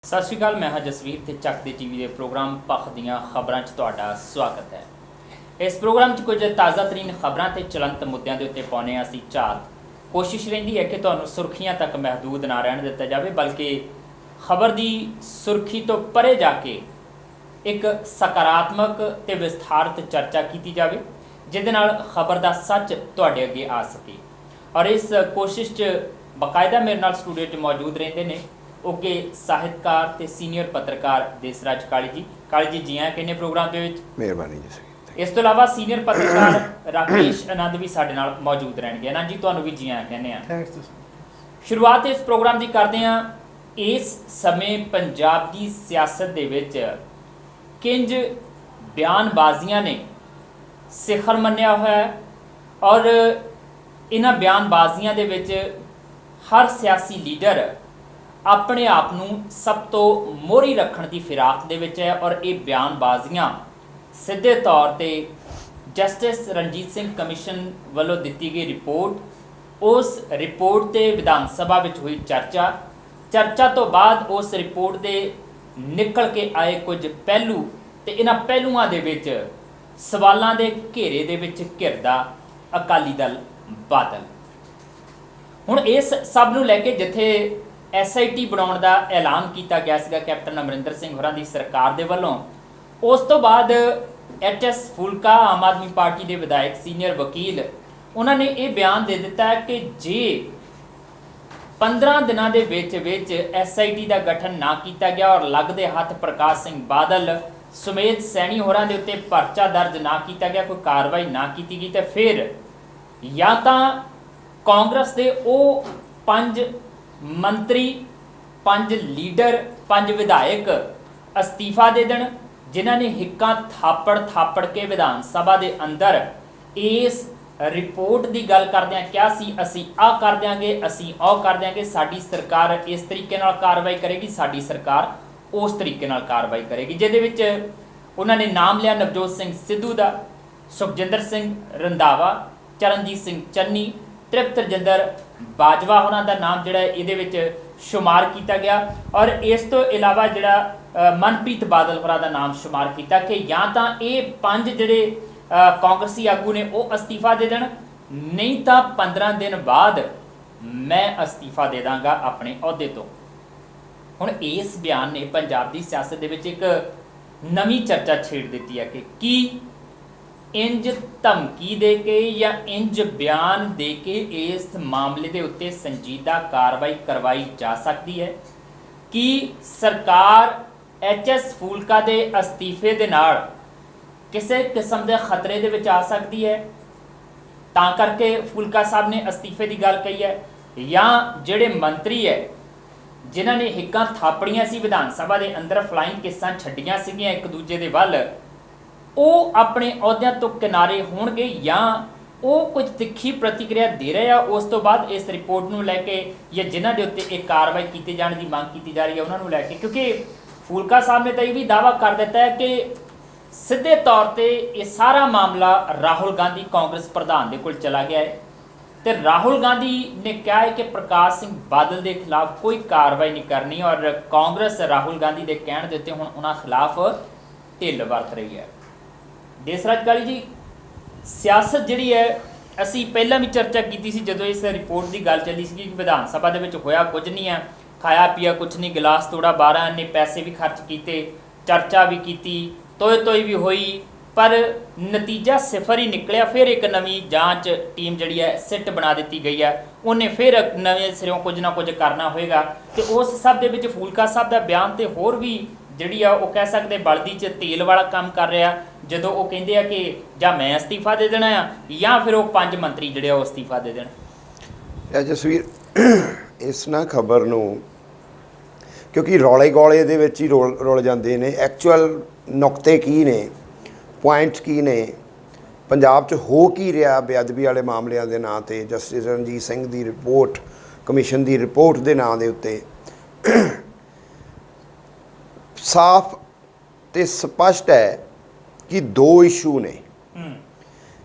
सत श्री अकाल, मैं हाँ जसवीर ते ਚੱਕ ਦੇ ਟੀਵੀ ਦੇ ਪ੍ਰੋਗਰਾਮ ਪੱਖ ਦੀਆਂ ਖਬਰਾਂ 'ਚ ਤੁਹਾਡਾ ਸਵਾਗਤ ਹੈ। ਇਸ ਪ੍ਰੋਗਰਾਮ 'ਚ ਕੁਝ ਤਾਜ਼ਾ ਤਰੀਨ ਖਬਰਾਂ ਤੇ ਚਲੰਤ ਮੁੱਦਿਆਂ ਦੇ ਉੱਤੇ ਪਾਉਣੇ ਆ ਅਸੀਂ ਝਾਤ। ਕੋਸ਼ਿਸ਼ ਰਹਿੰਦੀ ਹੈ ਕਿ ਤੁਹਾਨੂੰ ਸੁਰਖੀਆਂ ਤੱਕ ਮਹਦੂਦ ਨਾ ਰਹਿਣ ਦਿੱਤਾ ਜਾਵੇ, ਬਲਕਿ ਖਬਰ ਦੀ ਸੁਰਖੀ ਤੋਂ ਪਰੇ ਜਾ ਕੇ ਇੱਕ ਸਕਾਰਾਤਮਕ ਤੇ ਵਿਸਥਾਰਤ ਚਰਚਾ ਕੀਤੀ ਜਾਵੇ, ਜਿਹਦੇ ਨਾਲ ਖਬਰ ਦਾ ਸੱਚ ਤੁਹਾਡੇ ਅੱਗੇ ਆ ਸਕੇ। ਔਰ ਇਸ ਕੋਸ਼ਿਸ਼ 'ਚ ਬਾਕਾਇਦਾ ਮੇਰੇ ਨਾਲ ਸਟੂਡੀਓ 'ਚ ਮੌਜੂਦ ਰਹਿੰਦੇ ਨੇ ओके ਸਾਹਿਤਕਾਰ ਤੇ ਸੀਨੀਅਰ ਪੱਤਰਕਾਰ ਦੇਸਰਾਜ ਕਾਲੀ ਜੀ ਆਇਆਂ ਕਹਿੰਦੇ ਪ੍ਰੋਗਰਾਮ ਦੇ ਵਿੱਚ। ਮਿਹਰਬਾਨੀ ਜੀ। ਇਸ ਤੋਂ ਇਲਾਵਾ ਸੀਨੀਅਰ ਪੱਤਰਕਾਰ ਰਾਕੇਸ਼ ਆਨੰਦ ਵੀ ਸਾਡੇ ਨਾਲ ਮੌਜੂਦ ਰਹਿਣਗੇ। ਆਨੰਦ ਜੀ, ਤੁਹਾਨੂੰ ਵੀ ਜੀ ਆਇਆਂ ਕਹਿੰਦੇ ਆ। ਥੈਂਕਸ। ਸ਼ੁਰੂਆਤ ਇਸ ਪ੍ਰੋਗਰਾਮ ਦੀ ਕਰਦੇ ਆ। ਇਸ ਸਮੇਂ ਪੰਜਾਬ ਦੀ ਸਿਆਸਤ ਦੇ ਵਿੱਚ ਕਿੰਜ ਬਿਆਨਬਾਜ਼ੀਆਂ ਨੇ ਸਿਖਰ ਮੰਨਿਆ ਹੋਇਆ ਹੈ ਔਰ ਇਹਨਾਂ ਬਿਆਨਬਾਜ਼ੀਆਂ ਦੇ ਵਿੱਚ ਹਰ ਸਿਆਸੀ ਲੀਡਰ ਆਪਣੇ ਆਪ ਨੂੰ ਸਭ ਤੋਂ ਮੋਹਰੀ ਰੱਖਣ ਦੀ ਫਿਰਾਕ ਦੇ ਵਿੱਚ ਹੈ ਔਰ ਇਹ ਬਿਆਨਬਾਜ਼ੀਆਂ ਸਿੱਧੇ ਤੌਰ ਤੇ ਜਸਟਿਸ ਰਣਜੀਤ ਸਿੰਘ ਕਮਿਸ਼ਨ ਵੱਲੋਂ ਦਿੱਤੀ ਗਈ ਰਿਪੋਰਟ, ਉਸ ਰਿਪੋਰਟ ਤੇ ਵਿਧਾਨ ਸਭਾ ਵਿੱਚ ਹੋਈ ਚਰਚਾ ਤੋਂ ਬਾਅਦ ਉਸ ਰਿਪੋਰਟ ਦੇ ਨਿਕਲ ਕੇ ਆਏ ਕੁਝ ਪਹਿਲੂ ਤੇ ਇਹਨਾਂ ਪਹਿਲੂਆਂ ਦੇ ਵਿੱਚ ਸਵਾਲਾਂ ਦੇ ਘੇਰੇ ਦੇ ਵਿੱਚ ਘਿਰਦਾ ਅਕਾਲੀ ਦਲ ਬਾਦਲ। ਹੁਣ ਇਸ ਸਭ ਨੂੰ ਲੈ ਕੇ ਜਿੱਥੇ SIT ਬਣਾਉਣ ਦਾ ਐਲਾਨ ਕੀਤਾ ਗਿਆ ਸੀਗਾ ਕੈਪਟਨ ਅਮਰਿੰਦਰ ਸਿੰਘ ਹੋਰਾਂ ਦੀ ਸਰਕਾਰ ਦੇ ਵੱਲੋਂ, ਉਸ ਤੋਂ ਬਾਅਦ HS ਫੂਲਕਾ ਆਮ ਆਦਮੀ ਪਾਰਟੀ ਦੇ ਵਿਧਾਇਕ ਸੀਨੀਅਰ ਵਕੀਲ ਉਹਨਾਂ ਨੇ ਇਹ ਬਿਆਨ ਦੇ ਦਿੱਤਾ ਹੈ ਕਿ ਜੇ 15 ਦਿਨਾਂ ਦੇ ਵਿੱਚ SIT ਦਾ ਗਠਨ ਨਾ ਕੀਤਾ ਗਿਆ ਔਰ ਲੱਗਦੇ ਹੱਥ ਪ੍ਰਕਾਸ਼ ਸਿੰਘ ਬਾਦਲ ਸੁਮੇਧ ਸੈਣੀ ਹੋਰਾਂ ਦੇ ਉੱਤੇ ਪਰਚਾ ਦਰਜ ਨਾ ਕੀਤਾ ਗਿਆ, ਕੋਈ ਕਾਰਵਾਈ ਨਾ ਕੀਤੀ ਗਈ, ਤਾਂ ਫਿਰ ਜਾਂ ਤਾਂ ਕਾਂਗਰਸ ਦੇ ਉਹ 5 ਮੰਤਰੀ, 5 ਲੀਡਰ, 5 ਵਿਧਾਇਕ ਅਸਤੀਫਾ ਦੇ ਦੇਣ ਜਿਨ੍ਹਾਂ ਨੇ ਹਿੱਕਾਂ ਥਾਪੜ ਕੇ ਵਿਧਾਨ ਸਭਾ ਦੇ ਅੰਦਰ ਇਸ ਰਿਪੋਰਟ ਦੀ ਗੱਲ ਕਰਦਿਆਂ ਕਿਹਾ ਸੀ ਅਸੀਂ ਆਹ ਕਰ ਦਿਆਂਗੇ, ਅਸੀਂ ਉਹ ਕਰ ਦਿਆਂਗੇ, ਸਾਡੀ ਸਰਕਾਰ ਇਸ ਤਰੀਕੇ ਨਾਲ ਕਾਰਵਾਈ ਕਰੇਗੀ, ਸਾਡੀ ਸਰਕਾਰ ਉਸ ਤਰੀਕੇ ਨਾਲ ਕਾਰਵਾਈ ਕਰੇਗੀ, ਜਿਹਦੇ ਵਿੱਚ ਉਹਨਾਂ ਨੇ ਨਾਮ ਲਿਆ ਨਵਜੋਤ ਸਿੰਘ ਸਿੱਧੂ ਦਾ, ਸੁਖਜਿੰਦਰ ਸਿੰਘ ਰੰਧਾਵਾ, ਚਰਨਜੀਤ ਸਿੰਘ ਚੰਨੀ, ਤ੍ਰਿਪਤ ਰਜਿੰਦਰ ਬਾਜਵਾ ਹੋਰਾਂ ਦਾ ਨਾਮ ਜਿਹੜਾ ਇਹਦੇ ਵਿੱਚ ਸ਼ੁਮਾਰ ਕੀਤਾ ਗਿਆ ਔਰ ਇਸ ਤੋਂ ਇਲਾਵਾ ਜਿਹੜਾ ਮਨਪ੍ਰੀਤ ਬਾਦਲ ਹੋਰਾਂ ਦਾ ਨਾਮ ਸ਼ੁਮਾਰ ਕੀਤਾ ਕਿ ਜਾਂ ਤਾਂ ਇਹ 5 ਜਿਹੜੇ ਕਾਂਗਰਸੀ ਆਗੂ ਨੇ ਉਹ ਅਸਤੀਫਾ ਦੇ ਦੇਣ, ਨਹੀਂ ਤਾਂ 15 ਦਿਨ ਬਾਅਦ ਮੈਂ ਅਸਤੀਫਾ ਦੇ ਦਾਂਗਾ ਆਪਣੇ ਅਹੁਦੇ ਤੋਂ। ਹੁਣ ਇਸ ਬਿਆਨ ਨੇ ਪੰਜਾਬ ਦੀ ਸਿਆਸਤ ਦੇ ਵਿੱਚ ਇੱਕ ਨਵੀਂ ਚਰਚਾ ਛੇੜ ਦਿੱਤੀ ਹੈ ਕਿ ਕੀ ਇੰਜ ਧਮਕੀ ਦੇ ਕੇ ਜਾਂ ਇੰਜ ਬਿਆਨ ਦੇ ਕੇ ਇਸ ਮਾਮਲੇ ਦੇ ਉੱਤੇ ਸੰਜੀਦਾ ਕਾਰਵਾਈ ਕਰਵਾਈ ਜਾ ਸਕਦੀ ਹੈ? ਕੀ ਸਰਕਾਰ HS ਫੂਲਕਾ ਦੇ ਅਸਤੀਫੇ ਦੇ ਨਾਲ ਕਿਸੇ ਕਿਸਮ ਦੇ ਖਤਰੇ ਦੇ ਵਿੱਚ ਆ ਸਕਦੀ ਹੈ ਤਾਂ ਕਰਕੇ ਫੂਲਕਾ ਸਾਹਿਬ ਨੇ ਅਸਤੀਫੇ ਦੀ ਗੱਲ ਕਹੀ ਹੈ, ਜਾਂ ਜਿਹੜੇ ਮੰਤਰੀ ਹੈ ਜਿਨ੍ਹਾਂ ਨੇ ਹਿੱਕਾਂ ਥਾਪੜੀਆਂ ਸੀ ਵਿਧਾਨ ਸਭਾ ਦੇ ਅੰਦਰ, ਫਲਾਈਂਗ ਕਿੱਸਾਂ ਛੱਡੀਆਂ ਸੀਗੀਆਂ ਇੱਕ ਦੂਜੇ ਦੇ ਵੱਲ, ਉਹ ਆਪਣੇ ਅਹੁਦਿਆਂ ਤੋਂ ਕਿਨਾਰੇ ਹੋਣਗੇ ਜਾਂ ਉਹ ਕੁਝ ਤਿੱਖੀ ਪ੍ਰਤੀਕਿਰਿਆ ਦੇ ਰਹੇ ਆ ਉਸ ਤੋਂ ਬਾਅਦ ਇਸ ਰਿਪੋਰਟ ਨੂੰ ਲੈ ਕੇ, ਜਾਂ ਜਿਨ੍ਹਾਂ ਦੇ ਉੱਤੇ ਇਹ ਕਾਰਵਾਈ ਕੀਤੀ ਜਾਣ ਦੀ ਮੰਗ ਕੀਤੀ ਜਾ ਰਹੀ ਹੈ ਉਹਨਾਂ ਨੂੰ ਲੈ ਕੇ? ਕਿਉਂਕਿ ਫੂਲਕਾ ਸਾਹਿਬ ਨੇ ਤਾਂ ਇਹ ਵੀ ਦਾਅਵਾ ਕਰ ਦਿੱਤਾ ਹੈ ਕਿ ਸਿੱਧੇ ਤੌਰ ਤੇ ਇਹ ਸਾਰਾ ਮਾਮਲਾ ਰਾਹੁਲ ਗਾਂਧੀ ਕਾਂਗਰਸ ਪ੍ਰਧਾਨ ਦੇ ਕੋਲ ਚਲਾ ਗਿਆ ਹੈ ਤੇ ਰਾਹੁਲ ਗਾਂਧੀ ਨੇ ਕਿਹਾ ਹੈ ਕਿ ਪ੍ਰਕਾਸ਼ ਸਿੰਘ ਬਾਦਲ ਦੇ ਖਿਲਾਫ ਕੋਈ ਕਾਰਵਾਈ ਨਹੀਂ ਕਰਨੀ ਔਰ ਕਾਂਗਰਸ ਰਾਹੁਲ ਗਾਂਧੀ ਦੇ ਕਹਿਣ ਦੇ ਉੱਤੇ ਹੁਣ ਉਹਨਾਂ ਖਿਲਾਫ ਢਿੱਲ ਵਰਤ ਰਹੀ ਹੈ। ਦੇਸਰਾਜ ਕਾਲੀ ਜੀ, ਸਿਆਸਤ ਜਿਹੜੀ ਹੈ ਅਸੀਂ ਪਹਿਲਾਂ ਵੀ ਚਰਚਾ ਕੀਤੀ ਸੀ ਜਦੋਂ ਇਸ ਰਿਪੋਰਟ ਦੀ ਗੱਲ ਚੱਲੀ ਸੀ ਕਿ ਵਿਧਾਨ ਸਭਾ ਦੇ ਵਿੱਚ ਹੋਇਆ ਕੁਝ ਨਹੀਂ ਹੈ, ਖਾਇਆ ਪੀਆ ਕੁਝ ਨਹੀਂ, ਗਿਲਾਸ ਤੋੜਾ 12 ਨੇ ਪੈਸੇ ਵੀ ਖਰਚ ਕੀਤੇ, ਚਰਚਾ ਵੀ ਕੀਤੀ, ਤੋਈ ਵੀ ਹੋਈ, ਪਰ ਨਤੀਜਾ ਸਿਫਰ ਹੀ ਨਿਕਲਿਆ। ਫਿਰ ਇੱਕ ਨਵੀਂ ਜਾਂਚ ਟੀਮ ਜਿਹੜੀ ਹੈ ਸਿੱਟ ਬਣਾ ਦਿੱਤੀ ਗਈ ਹੈ, ਉਹਨੇ ਫਿਰ ਨਵੇਂ ਸਿਰਿਓਂ ਕੁਝ ਨਾ ਕੁਝ ਕਰਨਾ ਹੋਏਗਾ ਤੇ ਉਸ ਸਭ ਦੇ ਵਿੱਚ ਫੂਲਕਾ ਸਾਹਿਬ ਦਾ ਬਿਆਨ ਤੇ ਹੋਰ ਵੀ ਜਿਹੜੀ ਆ ਉਹ ਕਹਿ ਸਕਦੇ ਬਲਦੀ 'ਚ ਤੇਲ ਵਾਲਾ ਕੰਮ ਕਰ ਰਿਹਾ ਜਦੋਂ ਉਹ ਕਹਿੰਦੇ ਆ ਕਿ ਜਾਂ ਮੈਂ ਅਸਤੀਫਾ ਦੇ ਦੇਣਾ ਆ ਜਾਂ ਫਿਰ ਉਹ 5 ਮੰਤਰੀ ਜਿਹੜੇ ਆ ਉਹ ਅਸਤੀਫਾ ਦੇ ਦੇਣ। ਜਸਵੀਰ, ਇਸ ਨਾ ਖਬਰ ਨੂੰ ਕਿਉਂਕਿ ਰੌਲੇ ਗੋਲੇ ਦੇ ਵਿੱਚ ਹੀ ਰੁਲ ਜਾਂਦੇ ਨੇ, ਐਕਚੁਅਲ ਨੁਕਤੇ ਕੀ ਨੇ, ਪੁਆਇੰਟਸ ਕੀ ਨੇ, ਪੰਜਾਬ 'ਚ ਹੋ ਕੀ ਰਿਹਾ ਬੇਅਦਬੀ ਵਾਲੇ ਮਾਮਲਿਆਂ ਦੇ ਨਾਂ 'ਤੇ, ਜਸਟਿਸ ਰਣਜੀਤ ਸਿੰਘ ਦੀ ਰਿਪੋਰਟ, ਕਮਿਸ਼ਨ ਦੀ ਰਿਪੋਰਟ ਦੇ ਨਾਂ ਦੇ ਉੱਤੇ ਸਾਫ਼ ਤੇ ਸਪਸ਼ਟ ਹੈ ਕਿ 2 ਇਸ਼ੂ ਨੇ।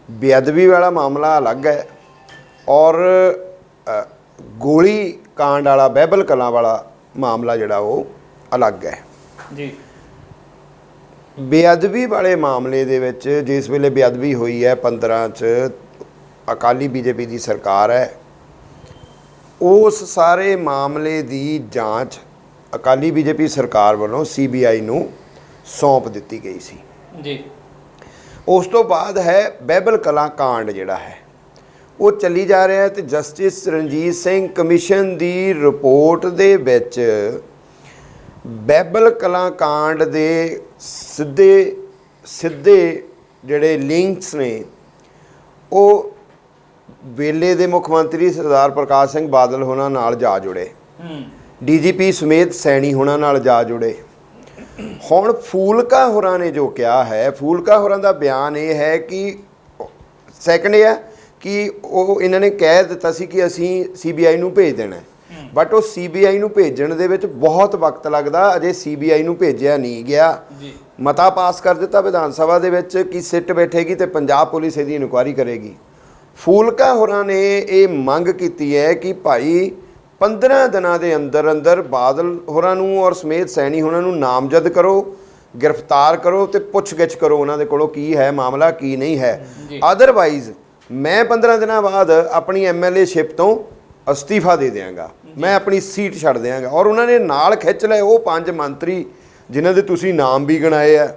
ਬੇਅਦਬੀ ਵਾਲਾ ਮਾਮਲਾ ਅਲੱਗ ਹੈ ਔਰ ਗੋਲੀ ਕਾਂਡ ਵਾਲਾ ਬਹਿਬਲ ਕਲਾਂ ਵਾਲਾ ਮਾਮਲਾ ਜਿਹੜਾ ਉਹ ਅਲੱਗ ਹੈ ਜੀ। ਬੇਅਦਬੀ ਵਾਲੇ ਮਾਮਲੇ ਦੇ ਵਿੱਚ ਜਿਸ ਵੇਲੇ ਬੇਅਦਬੀ ਹੋਈ ਹੈ 15 ਚ ਅਕਾਲੀ ਬੀਜੇਪੀ ਦੀ ਸਰਕਾਰ ਹੈ, ਉਸ ਸਾਰੇ ਮਾਮਲੇ ਦੀ ਜਾਂਚ ਅਕਾਲੀ ਬੀਜੇਪੀ ਸਰਕਾਰ ਵੱਲੋਂ CBI ਨੂੰ ਸੌਂਪ ਦਿੱਤੀ ਗਈ ਸੀ ਜੀ। ਉਸ ਤੋਂ ਬਾਅਦ ਹੈ ਬਹਿਬਲ ਕਲਾਂ ਕਾਂਡ ਜਿਹੜਾ ਹੈ ਉਹ ਚੱਲੀ ਜਾ ਰਿਹਾ ਹੈ ਤੇ ਜਸਟਿਸ ਰਣਜੀਤ ਸਿੰਘ ਕਮਿਸ਼ਨ ਦੀ ਰਿਪੋਰਟ ਦੇ ਵਿੱਚ ਬਹਿਬਲ ਕਲਾਂ ਕਾਂਡ ਦੇ ਸਿੱਧੇ ਜਿਹੜੇ ਲਿੰਕਸ ਨੇ ਉਹ ਵੇਲੇ ਦੇ ਮੁੱਖ ਮੰਤਰੀ ਸਰਦਾਰ ਪ੍ਰਕਾਸ਼ ਸਿੰਘ ਬਾਦਲ ਹੋਣਾ ਨਾਲ ਜਾ ਜੁੜੇ, DGP ਸਮੇਤ ਸੈਣੀ ਹੋਣਾ ਨਾਲ ਜਾ ਜੁੜੇ। ਹੁਣ ਫੂਲਕਾ ਹੋਰਾਂ ਨੇ ਜੋ ਕਿਹਾ ਹੈ, ਫੂਲਕਾ ਹੋਰਾਂ ਦਾ ਬਿਆਨ ਇਹ ਹੈ ਕਿ ਸੈਕੰਡ ਇਹ ਹੈ ਕਿ ਉਹ ਇਹਨਾਂ ਨੇ ਕਹਿ ਦਿੱਤਾ ਸੀ ਕਿ ਅਸੀਂ CBI ਨੂੰ ਭੇਜ ਦੇਣਾ, ਬਟ ਉਹ CBI ਨੂੰ ਭੇਜਣ ਦੇ ਵਿੱਚ ਬਹੁਤ ਵਕਤ ਲੱਗਦਾ, ਅਜੇ CBI ਨੂੰ ਭੇਜਿਆ ਨਹੀਂ ਗਿਆ। ਮਤਾ ਪਾਸ ਕਰ ਦਿੱਤਾ ਵਿਧਾਨ ਸਭਾ ਦੇ ਵਿੱਚ ਕਿ ਸਿੱਟ ਬੈਠੇਗੀ ਤੇ ਪੰਜਾਬ ਪੁਲਿਸ ਇਹਦੀ ਇਨਕੁਆਇਰੀ ਕਰੇਗੀ। ਫੂਲਕਾ ਹੋਰਾਂ ਨੇ ਇਹ ਮੰਗ ਕੀਤੀ ਹੈ ਕਿ ਭਾਈ 15 ਦਿਨਾਂ ਦੇ ਅੰਦਰ ਅੰਦਰ ਬਾਦਲ ਹੋਰਾਂ ਨੂੰ ਔਰ ਸਮੇਤ ਸੈਣੀ ਹੋਰਾਂ ਨੂੰ ਨਾਮਜ਼ਦ ਕਰੋ, ਗ੍ਰਿਫਤਾਰ ਕਰੋ ਤੇ ਪੁੱਛਗਿੱਛ ਕਰੋ ਉਹਨਾਂ ਦੇ ਕੋਲੋਂ ਕੀ ਹੈ ਮਾਮਲਾ, ਕੀ ਨਹੀਂ ਹੈ। ਅਦਰਵਾਈਜ਼ ਮੈਂ 15 ਦਿਨਾਂ ਬਾਅਦ ਆਪਣੀ MLA-ਸ਼ਿਪ ਤੋਂ ਅਸਤੀਫਾ ਦੇ ਦਿਆਂਗਾ, ਮੈਂ ਆਪਣੀ ਸੀਟ ਛੱਡ ਦਿਆਂਗਾ। ਔਰ ਉਹਨਾਂ ਨੇ ਨਾਲ ਖਿੱਚ ਲਏ ਉਹ 5 ਮੰਤਰੀ ਜਿਨ੍ਹਾਂ ਦੇ ਤੁਸੀਂ ਨਾਮ ਵੀ ਗਿਣਾਏ ਆ,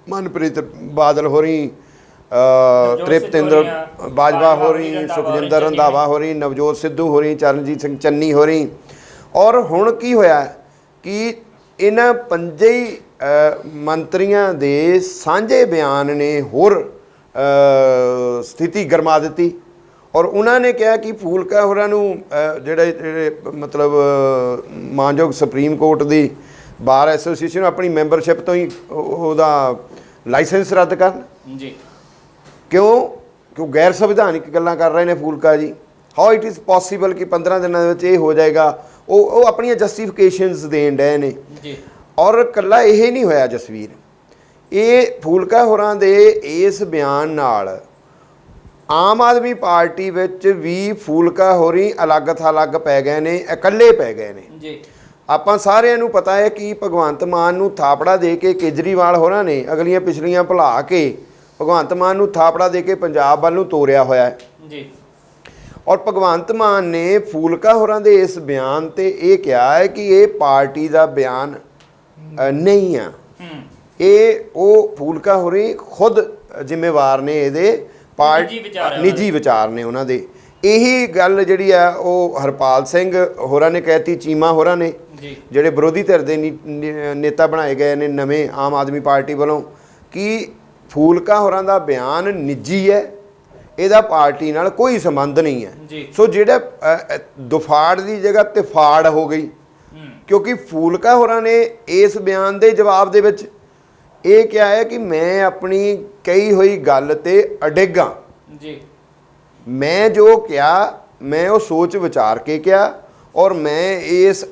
ਮਨਪ੍ਰੀਤ ਬਾਦਲ ਹੋਰੀ, ਤ੍ਰਿਪਤਿੰਦਰ ਬਾਜਵਾ ਹੋਰੀ, ਸੁਖਜਿੰਦਰ ਰੰਧਾਵਾ ਹੋਰੀ, ਨਵਜੋਤ ਸਿੱਧੂ ਹੋਰੀ, ਚਰਨਜੀਤ ਸਿੰਘ ਚੰਨੀ ਹੋਰੀ। ਔਰ ਹੁਣ ਕੀ ਹੋਇਆ ਕਿ ਇਹਨਾਂ 5 ਹੀ ਮੰਤਰੀਆਂ ਦੇ ਸਾਂਝੇ ਬਿਆਨ ਨੇ ਹੋਰ ਸਥਿਤੀ ਗਰਮਾ ਦਿੱਤੀ। ਔਰ ਉਹਨਾਂ ਨੇ ਕਿਹਾ ਕਿ ਫੂਲਕਾ ਹੋਰਾਂ ਨੂੰ ਜਿਹੜੇ ਮਤਲਬ ਮਾਨਯੋਗ ਸੁਪਰੀਮ ਕੋਰਟ ਦੀ ਬਾਰ ਐਸੋਸੀਏਸ਼ਨ ਆਪਣੀ ਮੈਂਬਰਸ਼ਿਪ ਤੋਂ ਹੀ ਉਹਦਾ ਲਾਇਸੈਂਸ ਰੱਦ ਕਰਨ। ਜੀ। ਕਿਉਂ ਗੈਰ ਸੰਵਿਧਾਨਿਕ ਗੱਲਾਂ ਕਰ ਰਹੇ ਨੇ ਫੂਲਕਾ ਜੀ। ਹਾਊ ਇਟ ਇਜ਼ ਪੋਸੀਬਲ ਕਿ 15 ਦਿਨਾਂ ਦੇ ਵਿੱਚ ਇਹ ਹੋ ਜਾਏਗਾ। ਉਹ ਆਪਣੀਆਂ ਜਸਟੀਫਿਕੇਸ਼ਨਸ ਦੇਣ ਡਏ ਨੇ ਜੀ। ਔਰ ਇਕੱਲਾ ਇਹ ਨਹੀਂ ਹੋਇਆ ਜਸਵੀਰ, ਇਹ ਫੂਲਕਾ ਹੋਰਾਂ ਦੇ ਇਸ ਬਿਆਨ ਨਾਲ ਆਮ ਆਦਮੀ ਪਾਰਟੀ ਵਿੱਚ ਵੀ ਫੂਲਕਾ ਹੋਰੀ ਅਲੱਗ ਥਲੱਗ ਪੈ ਗਏ ਨੇ, ਇਕੱਲੇ ਪੈ ਗਏ ਨੇ ਜੀ। ਆਪਾਂ ਸਾਰਿਆਂ ਨੂੰ ਪਤਾ ਹੈ ਕਿ ਭਗਵੰਤ ਮਾਨ ਨੂੰ ਥਾਪੜਾ ਦੇ ਕੇ ਕੇਜਰੀਵਾਲ ਹੋਰਾਂ ਨੇ ਅਗਲੀਆਂ ਪਿਛਲੀਆਂ ਭੁਲਾ ਕੇ ਭਗਵੰਤ ਮਾਨ ਨੂੰ ਥਾਪੜਾ ਦੇ ਕੇ ਪੰਜਾਬ ਵੱਲ ਨੂੰ ਤੋਰਿਆ ਹੋਇਆ ਹੈ ਜੀ। ਔਰ ਭਗਵੰਤ ਮਾਨ ਨੇ ਫੂਲਕਾ ਹੋਰਾਂ ਦੇ ਇਸ ਬਿਆਨ ਤੇ ਇਹ ਕਿਹਾ ਹੈ ਕਿ ਇਹ ਪਾਰਟੀ ਦਾ ਬਿਆਨ ਨਹੀਂ ਆ, ਇਹ ਉਹ ਫੂਲਕਾ ਹੋਰੀ ਖੁਦ ਜ਼ਿੰਮੇਵਾਰ ਨੇ, ਇਹਦੇ ਨਿੱਜੀ ਵਿਚਾਰ ਨੇ ਉਹਨਾਂ ਦੇ। ਇਹੀ ਗੱਲ ਜਿਹੜੀ ਆ ਉਹ ਹਰਪਾਲ ਸਿੰਘ ਹੋਰਾਂ ਨੇ ਕਹਿਤੀ, ਚੀਮਾ ਹੋਰਾਂ ਨੇ ਜਿਹੜੇ ਵਿਰੋਧੀ ਧਿਰ ਦੇ ਨੇਤਾ ਬਣਾਏ ਗਏ ਨੇ ਨਵੇਂ ਆਮ ਆਦਮੀ ਪਾਰਟੀ ਵੱਲੋਂ, ਕਿ ਫੂਲਕਾ ਹੋਰਾਂ ਦਾ ਬਿਆਨ ਨਿੱਜੀ ਹੈ, ਇਹਦਾ ਪਾਰਟੀ ਨਾਲ ਕੋਈ ਸੰਬੰਧ ਨਹੀਂ ਹੈ। ਸੋ ਜਿਹੜਾ ਦੁਫਾੜ ਦੀ ਜਗ੍ਹਾ ਤਿਫਾੜ ਹੋ ਗਈ, ਕਿਉਂਕਿ ਫੂਲਕਾ ਹੋਰਾਂ ਨੇ ਇਸ ਬਿਆਨ ਦੇ ਜਵਾਬ ਦੇ ਵਿੱਚ ਇਹ ਕਿਹਾ ਹੈ ਕਿ ਮੈਂ ਆਪਣੀ ਕਹੀ ਹੋਈ ਗੱਲ ਤੇ ਅਡਿੱਗ ਹਾਂ ਜੀ। ਮੈਂ ਜੋ ਕਿਹਾ ਮੈਂ ਉਹ ਸੋਚ ਵਿਚਾਰ ਕੇ ਕਿਹਾ ਔਰ ਮੈਂ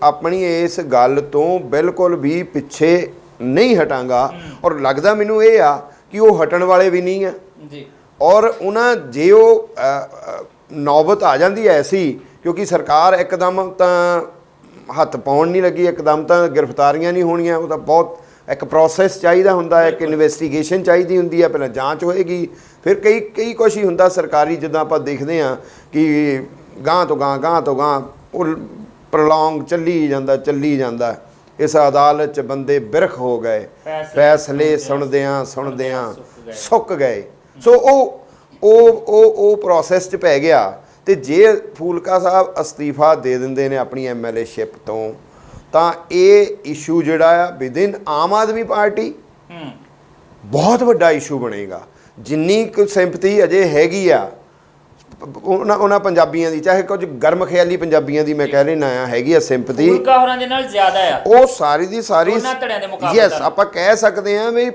ਆਪਣੀ ਇਸ ਗੱਲ ਤੋਂ ਬਿਲਕੁਲ ਵੀ ਪਿੱਛੇ ਨਹੀਂ ਹਟਾਂਗਾ। ਔਰ ਲੱਗਦਾ ਮੈਨੂੰ ਇਹ ਆ ਕਿ ਉਹ ਹਟਣ ਵਾਲੇ ਵੀ ਨਹੀਂ ਆ ਜੀ। ਔਰ ਉਹਨਾਂ ਜੇ ਉਹ ਨੌਬਤ ਆ ਜਾਂਦੀ ਐਸੀ, ਕਿਉਂਕਿ ਸਰਕਾਰ ਇੱਕਦਮ ਤਾਂ ਹੱਥ ਪਾਉਣ ਨਹੀਂ ਲੱਗੀ, ਇੱਕਦਮ ਤਾਂ ਗ੍ਰਿਫਤਾਰੀਆਂ ਨਹੀਂ ਹੋਣੀਆਂ, ਉਹ ਤਾਂ ਬਹੁਤ ਇੱਕ ਪ੍ਰੋਸੈਸ ਚਾਹੀਦਾ ਹੁੰਦਾ ਹੈ, ਇੱਕ ਇਨਵੈਸਟੀਗੇਸ਼ਨ ਚਾਹੀਦੀ ਹੁੰਦੀ ਹੈ, ਪਹਿਲਾਂ ਜਾਂਚ ਹੋਏਗੀ, ਫਿਰ ਕਈ ਕੁਛ ਹੀ ਹੁੰਦਾ ਸਰਕਾਰੀ, ਜਿੱਦਾਂ ਆਪਾਂ ਦੇਖਦੇ ਹਾਂ ਕਿ ਗਾਂਹ ਤੋਂ ਗਾਂਹ ਉਹ ਪ੍ਰੋਲੋਂਗ ਚੱਲੀ ਜਾਂਦਾ। ਇਸ ਅਦਾਲਤ 'ਚ ਬੰਦੇ ਬਿਰਖ ਹੋ ਗਏ, ਫੈਸਲੇ ਸੁਣਦਿਆਂ ਸੁੱਕ ਗਏ। ਸੋ ਉਹ ਪ੍ਰੋਸੈਸ 'ਚ ਪੈ ਗਿਆ। ਤੇ ਜੇ ਫੂਲਕਾ ਸਾਹਿਬ ਅਸਤੀਫਾ ਦੇ ਦਿੰਦੇ ਨੇ ਆਪਣੀ MLA-ਸ਼ਿਪ ਤੋਂ, ਤਾਂ ਇਹ ਇਸ਼ੂ ਜਿਹੜਾ ਆ ਵਿਦਿਨ ਆਮ ਆਦਮੀ ਪਾਰਟੀ ਬਹੁਤ ਵੱਡਾ ਇਸ਼ੂ ਬਣੇਗਾ। ਜਿੰਨੀ ਕੁ ਸਿੰਪਥੀ ਅਜੇ ਹੈਗੀ ਆ ਉਹਨਾਂ ਪੰਜਾਬੀਆਂ ਦੀ, ਚਾਹੇ ਕੁਝ ਗਰਮ ਖਿਆਲੀ ਪੰਜਾਬੀਆਂ ਦੀ ਮੈਂ ਕਹਿ ਰਿਹਾ ਆ, ਹੈਗੀ ਆ ਸਿੰਪਥੀ ਫੂਲਕਾ ਹੋਰਾਂ ਦੇ ਨਾਲ ਜ਼ਿਆਦਾ ਆ, ਉਹ ਸਾਰੀ ਦੀ ਸਾਰੀ ਉਹਨਾਂ ਧੜਿਆਂ ਦੇ ਮੁਕਾਬਲੇ। ਯੈਸ, ਆਪਾਂ ਕਹਿ ਸਕਦੇ ਹਾਂ ਵੀ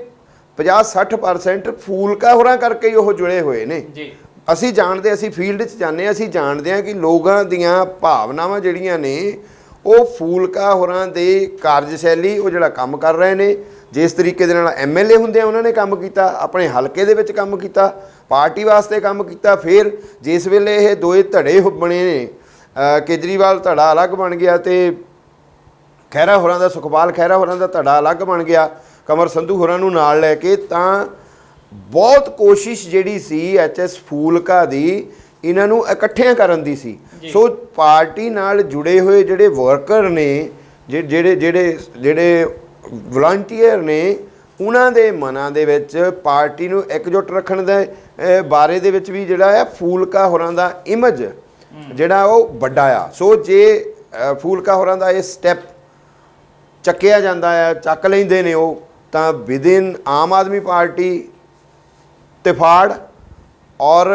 50-60% ਫੂਲਕਾ ਹੋਰਾਂ ਕਰਕੇ ਹੀ ਉਹ ਜੁੜੇ ਹੋਏ ਨੇ ਜੀ। ਅਸੀਂ ਜਾਣਦੇ, ਅਸੀਂ ਫੀਲਡ 'ਚ ਜਾਂਦੇ, ਅਸੀਂ ਜਾਣਦੇ ਹਾਂ ਕਿ ਲੋਕਾਂ ਦੀਆਂ ਭਾਵਨਾਵਾਂ ਜਿਹੜੀਆਂ ਨੇ ਉਹ ਫੂਲਕਾ ਹੋਰਾਂ ਦੇ ਕਾਰਜਸ਼ੈਲੀ, ਉਹ ਜਿਹੜਾ ਕੰਮ ਕਰ ਰਹੇ ਨੇ, ਜਿਸ ਤਰੀਕੇ ਦੇ ਨਾਲ MLA ਹੁੰਦੇ ਆ ਉਹਨਾਂ ਨੇ ਕੰਮ ਕੀਤਾ, ਆਪਣੇ ਹਲਕੇ ਦੇ ਵਿੱਚ ਕੰਮ ਕੀਤਾ, ਪਾਰਟੀ ਵਾਸਤੇ ਕੰਮ ਕੀਤਾ। ਫਿਰ ਜਿਸ ਵੇਲੇ ਇਹ ਦੋਏ ਧੜੇ ਬਣੇ ਨੇ, ਕੇਜਰੀਵਾਲ ਧੜਾ ਅਲੱਗ ਬਣ ਗਿਆ ਤੇ ਖਹਿਰਾ ਹੋਰਾਂ ਦਾ, ਸੁਖਪਾਲ ਖਹਿਰਾ ਹੋਰਾਂ ਦਾ ਧੜਾ ਅਲੱਗ ਬਣ ਗਿਆ, ਕਮਰ ਸੰਧੂ ਹੋਰਾਂ ਨੂੰ ਨਾਲ ਲੈ ਕੇ, ਤਾਂ ਬਹੁਤ ਕੋਸ਼ਿਸ਼ ਜਿਹੜੀ ਸੀ ਐਚਐਸ ਫੂਲਕਾ ਦੀ ਇਹਨਾਂ ਨੂੰ ਇਕੱਠਿਆਂ ਕਰਨ ਦੀ ਸੀ। ਸੋ ਪਾਰਟੀ ਨਾਲ ਜੁੜੇ ਹੋਏ ਜਿਹੜੇ ਵਰਕਰ ਨੇ, ਜਿਹੜੇ ਵਲੰਟੀਅਰ ਨੇ, ਉਹਨਾਂ ਦੇ ਮਨਾਂ ਦੇ ਵਿੱਚ ਪਾਰਟੀ ਨੂੰ ਇਕਜੁੱਟ ਰੱਖਣ ਦੇ ਬਾਰੇ ਦੇ ਵਿੱਚ ਵੀ ਜਿਹੜਾ ਆ ਫੂਲਕਾ ਹੋਰਾਂ ਦਾ ਇਮੇਜ ਜਿਹੜਾ ਉਹ ਵੱਡਾ ਆ। ਸੋ ਜੇ ਫੂਲਕਾ ਹੋਰਾਂ ਦਾ ਇਹ ਸਟੈਪ ਚੱਕਿਆ ਜਾਂਦਾ ਆ, ਚੱਕ ਲੈਂਦੇ ਨੇ ਉਹ, ਤਾਂ ਵਿਦਿਨ ਆਮ ਆਦਮੀ ਪਾਰਟੀ ਤਿਫਾੜ ਔਰ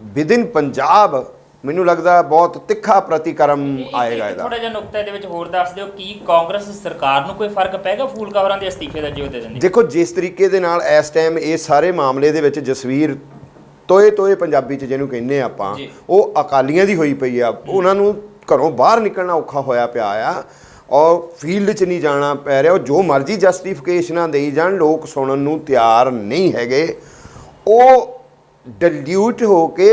ਵਿਦਿਨ ਪੰਜਾਬ ਮੈਨੂੰ ਲੱਗਦਾ ਬਹੁਤ ਤਿੱਖਾ ਪ੍ਰਤੀਕਰਮ ਆਏਗਾ ਇਹਦਾ। ਥੋੜਾ ਜਿਹਾ ਨੁਕਤਾ ਇਹਦੇ ਵਿੱਚ ਹੋਰ ਦੱਸ ਦਿਓ, ਕੀ ਕਾਂਗਰਸ ਸਰਕਾਰ ਨੂੰ ਕੋਈ ਫਰਕ ਪੈਗਾ ਫੂਲਕਾ ਹੋਰਾਂ ਦੇ ਅਸਤੀਫੇ ਦਾ ਜੇ ਉਹ ਦੇ ਦਿੰਦੀ? ਦੇਖੋ, ਜਿਸ ਤਰੀਕੇ ਦੇ ਨਾਲ ਇਸ ਟਾਈਮ ਇਹ ਸਾਰੇ ਮਾਮਲੇ ਦੇ ਵਿੱਚ ਜਸਵੀਰ ਤੋਏ ਪੰਜਾਬੀ 'ਚ ਜਿਹਨੂੰ ਕਹਿੰਦੇ ਆਪਾਂ, ਉਹ ਅਕਾਲੀਆਂ ਦੀ ਹੋਈ ਪਈ ਆ। ਉਹਨਾਂ ਨੂੰ ਘਰੋਂ ਬਾਹਰ ਨਿਕਲਣਾ ਔਖਾ ਹੋਇਆ ਪਿਆ ਆ ਔਰ ਫੀਲਡ 'ਚ ਨਹੀਂ ਜਾਣਾ ਪੈ ਰਿਹਾ। ਉਹ ਜੋ ਮਰਜ਼ੀ ਜਸਟੀਫਿਕੇਸ਼ਨਾਂ ਦੇਈ ਜਾਣ, ਲੋਕ ਸੁਣਨ ਨੂੰ ਤਿਆਰ ਨਹੀਂ ਹੈਗੇ। ਉਹ ਡਿਲੂਟ ਹੋ ਕੇ